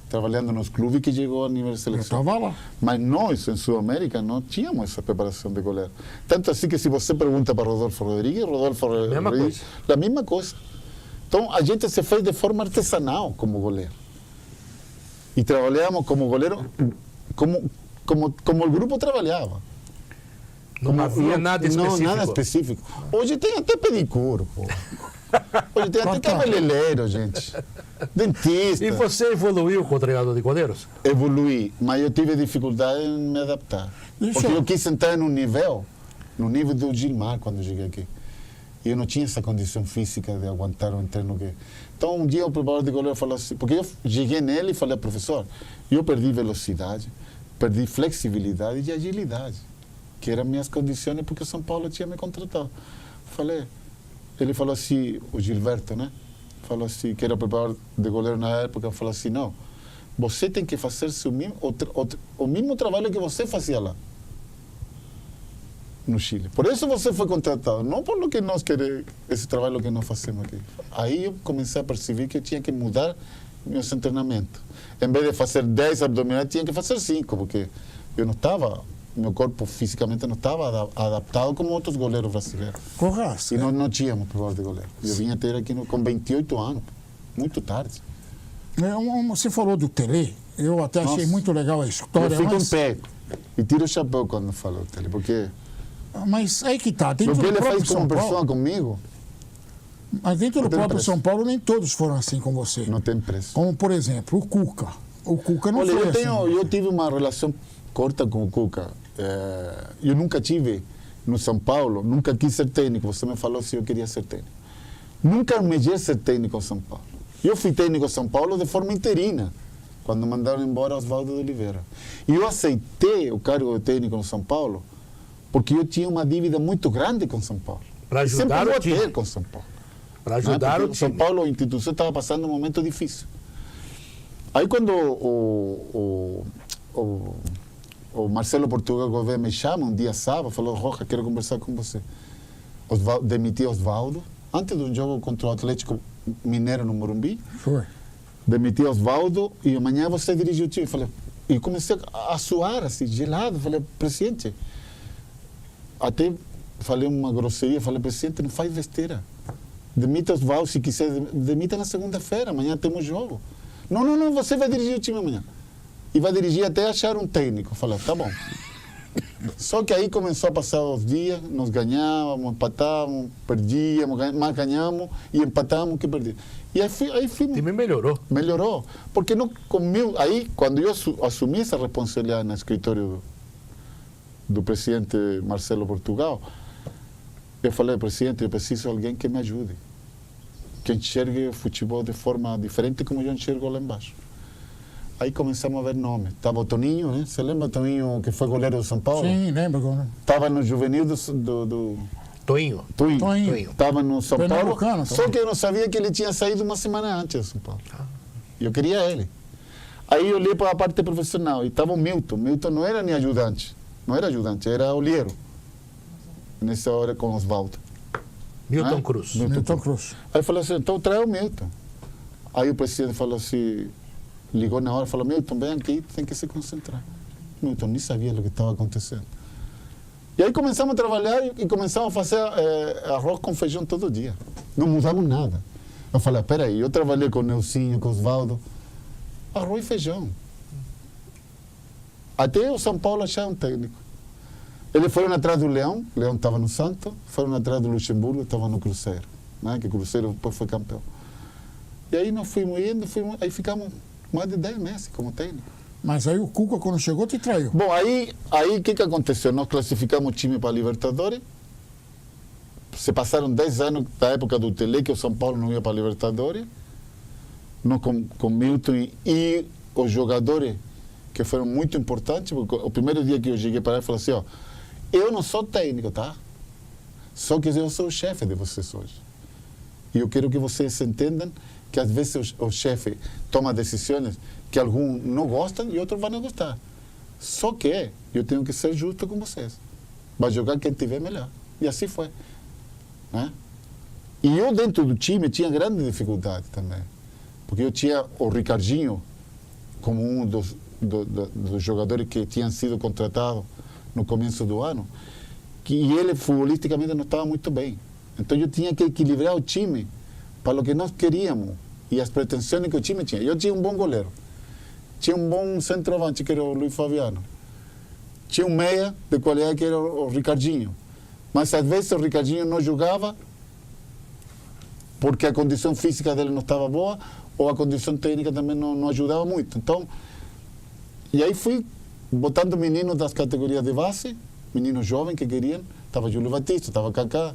trabalhando nos clubes, que chegou a nível de seleção. Mas nós, em Sudamérica, não tínhamos essa preparação de goleiro. Tanto assim que se você pergunta para Rodolfo Rodrigues, a mesma coisa. Então, a gente se fez de forma artesanal como goleiro. E trabalhamos como goleiro como o grupo trabalhava. Não havia nada específico. Não, nada específico. Hoje tem até pedicure, pô. Hoje tem até cabeleireiro, gente. Dentista. E você evoluiu com o treinador de goleiros? Evoluí, mas eu tive dificuldade em me adaptar. Porque eu quis entrar no nível do Gilmar quando eu cheguei aqui. E eu não tinha essa condição física de aguentar o treino que... Então, um dia o preparador de goleiro falou assim, porque eu cheguei nele e falei, professor, eu perdi velocidade, perdi flexibilidade e agilidade, que eram minhas condições porque o São Paulo tinha me contratado. Ele falou assim, o Gilberto, né? Falou assim, que era o preparador de goleiro na época, falou assim, não, você tem que fazer o mesmo trabalho que você fazia lá no Chile. Por isso você foi contratado, não por lo que nós queremos, esse trabalho que nós fazemos aqui. Aí eu comecei a perceber que eu tinha que mudar meus treinamentos. Em vez de fazer 10 abdominais, tinha que fazer 5, porque eu não estava, meu corpo fisicamente não estava adaptado como outros goleiros brasileiros. Correto. E não tínhamos preparo de goleiro. Eu vinha ter aqui com 28 anos, muito tarde. Você falou do Tele, eu até achei muito legal a história. Eu fico em pé e tiro o chapéu quando falo do Tele, porque... Mas aí que tá, dentro o que do ele próprio faz como São pessoa Paulo, comigo, mas dentro do não tem próprio preço. São Paulo nem todos foram assim com você. não tem preço. Como, por exemplo, o Cuca. O Cuca não Olha, foi eu tive uma relação corta com o Cuca. Eu nunca tive no São Paulo, nunca quis ser técnico. Você me falou se eu queria ser técnico. Nunca almejei ser técnico em São Paulo. Eu fui técnico em São Paulo de forma interina, quando mandaram embora Oswaldo de Oliveira. E eu aceitei o cargo de técnico em São Paulo porque eu tinha uma dívida muito grande com São Paulo. Para ajudar sempre o time. vou ter com São Paulo. Para ajudar Porque o time. São Paulo, a instituição, estava passando um momento difícil. Aí quando o Marcelo Portugal Gouveia me chama um dia sábado, falou, Roja, quero conversar com você. Demiti Oswaldo, antes de um jogo contra o Atlético Mineiro no Morumbi. Foi. Demiti Oswaldo e amanhã você dirige o time. E comecei a suar, assim, gelado. Falei, presidente, até falei uma grosseria, falei, presidente, não faz besteira. Demita Oswaldo, se quiser, demita na segunda-feira, amanhã temos jogo. Não, você vai dirigir o time amanhã. E vai dirigir até achar um técnico. Falei, tá bom. Só que aí começou a passar os dias, nós ganhávamos, empatávamos, perdíamos, mas ganhamos e empatávamos que perdíamos. E aí fui O time melhorou. melhorou, porque não comigo. Aí, quando eu assumi essa responsabilidade no escritório do presidente Marcelo Portugal, eu falei, presidente, eu preciso de alguém que me ajude, que enxergue o futebol de forma diferente como eu enxergo lá embaixo. Aí começamos a ver nomes. Estava o Toninho, né? Você lembra o Toninho que foi goleiro do São Paulo? Sim, lembro agora. Estava no juvenil do Toinho. Toinho. Estava no São Paulo, Pernambucano só também. que eu não sabia que ele tinha saído uma semana antes do São Paulo. Eu queria ele. Aí eu olhei para a parte profissional e estava o Milton. Milton não era nem ajudante, não era ajudante, era olheiro. Nessa hora com Oswaldo. Milton Cruz. Milton Cruz. Aí eu falei assim, então traz o Milton. Aí o presidente falou assim, ligou na hora e falou, Milton, vem aqui, tem que se concentrar. Milton nem sabia o que estava acontecendo. E aí começamos a trabalhar e começamos a fazer arroz com feijão todo dia. Não mudamos nada. Eu falei, peraí, eu trabalhei com o Nelsinho, com o Oswaldo. Arroz e feijão. Até o São Paulo achar um técnico. Eles foram atrás do Leão estava no Santos, foram atrás do Luxemburgo, estava no Cruzeiro, né? Que o Cruzeiro depois foi campeão. E aí nós fomos indo, aí ficamos mais de 10 meses como técnico. Mas aí o Cuca, quando chegou, te traiu. Bom, aí o que aconteceu? Nós classificamos o time para a Libertadores. Se passaram 10 anos da época do Tele, que o São Paulo não ia para a Libertadores. Nós com Milton e os jogadores, que foram muito importantes, porque o primeiro dia que eu cheguei para lá, eu falei assim, ó, eu não sou técnico, tá? Só que eu sou o chefe de vocês hoje. E eu quero que vocês entendam que às vezes o chefe toma decisões que alguns não gostam e outros vão gostar. Só que eu tenho que ser justo com vocês. Vai jogar quem tiver melhor. E assim foi. Né? E eu dentro do time tinha grande dificuldade também. Porque eu tinha o Ricardinho como um dos jogadores que tinham sido contratados no começo do ano, e ele futbolisticamente não estava muito bem. Então eu tinha que equilibrar o time para o que nós queríamos e as pretensões que o time tinha. Eu tinha um bom goleiro. tinha um bom centroavante, que era o Luiz Fabiano. Tinha um meia de qualidade, que era o Ricardinho. Mas às vezes o Ricardinho não jogava porque a condição física dele não estava boa, ou a condição técnica também não ajudava muito. Então, e aí fui botando meninos das categorias de base, meninos jovens que queriam. Estava Júlio Batista, estava Kaká,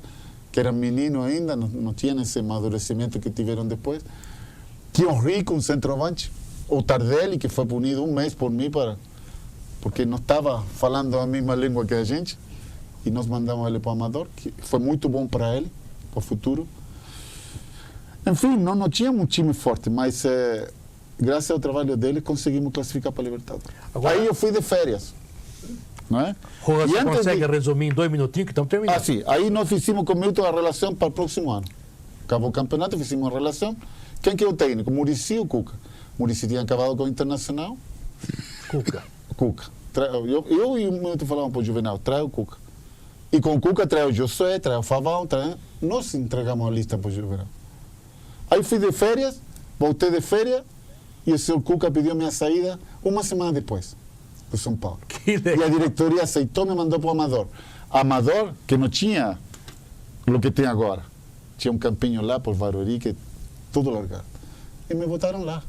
que eram meninos ainda, não tinham esse amadurecimento que tiveram depois. Tinha o Rico, um centroavante, o Tardelli, que foi punido um mês por mim, porque não estava falando a mesma língua que a gente, e nós mandamos ele para o Amador, que foi muito bom para ele, para o futuro. Enfim, não tínhamos um time forte, mas graças ao trabalho dele conseguimos classificar para a Libertadores. Agora, aí eu fui de férias, não é? Rojas, você consegue resumir em 2 minutinhos que estamos terminando? Sim. Aí nós fizemos com o Milton a relação para o próximo ano. Acabou o campeonato, fizemos a relação. Quem que é o técnico? Muricy ou Cuca? Muricy tinha acabado com o Internacional. Cuca. Eu e o Milton falávamos para o Juvenal, traz o Cuca. E com o Cuca traz o Josué, traz o Favão, nós entregamos a lista para o Juvenal. Aí fui de férias, voltei de férias, e o senhor Cuca pediu minha saída uma semana depois, do São Paulo. E a diretoria aceitou, me mandou para o Amador. Amador, que não tinha o que tem agora. Tinha um campinho lá por Barueri, que tudo largado. E me botaram lá.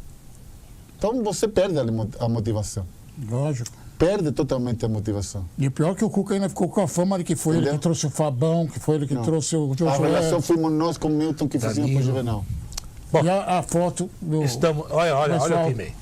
Então você perde a motivação. Lógico. Perde totalmente a motivação. E pior que o Cuca ainda ficou com a fama de que foi ele que trouxe o Fabão, que foi ele que trouxe o Josué. A relação fomos nós com o Milton que fizemos para o Juvenal. Bom, e a foto do... Olha aqui, Ney.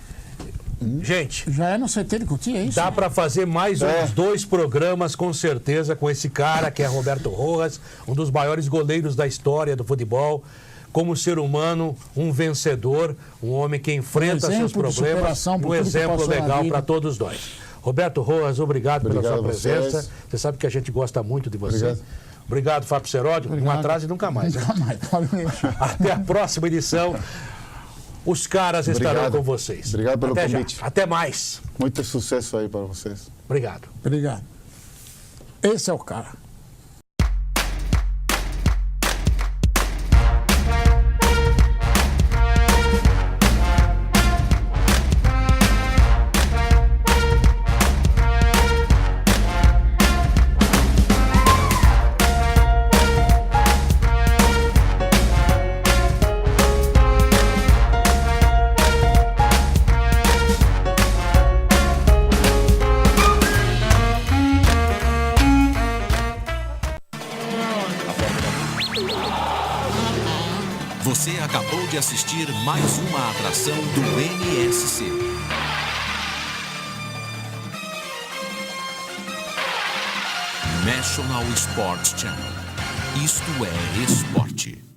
Gente, já é no CT de Cotia, é isso? Dá para fazer mais uns 2 programas, com certeza, com esse cara que é Roberto Rojas, um dos maiores goleiros da história do futebol. Como ser humano, um vencedor, um homem que enfrenta seus problemas, um exemplo legal para todos nós. Roberto Rojas, obrigado pela sua presença. Você sabe que a gente gosta muito de você. Obrigado, Fábio Seródio. Não atrase nunca mais. Nunca mais, pode deixar. Até a próxima edição. Os caras estarão com vocês. Obrigado pelo convite. Até mais. Muito sucesso aí para vocês. Obrigado. Obrigado. Esse é o cara. Você acabou de assistir mais uma atração do NSC. National Sports Channel. Isto é esporte.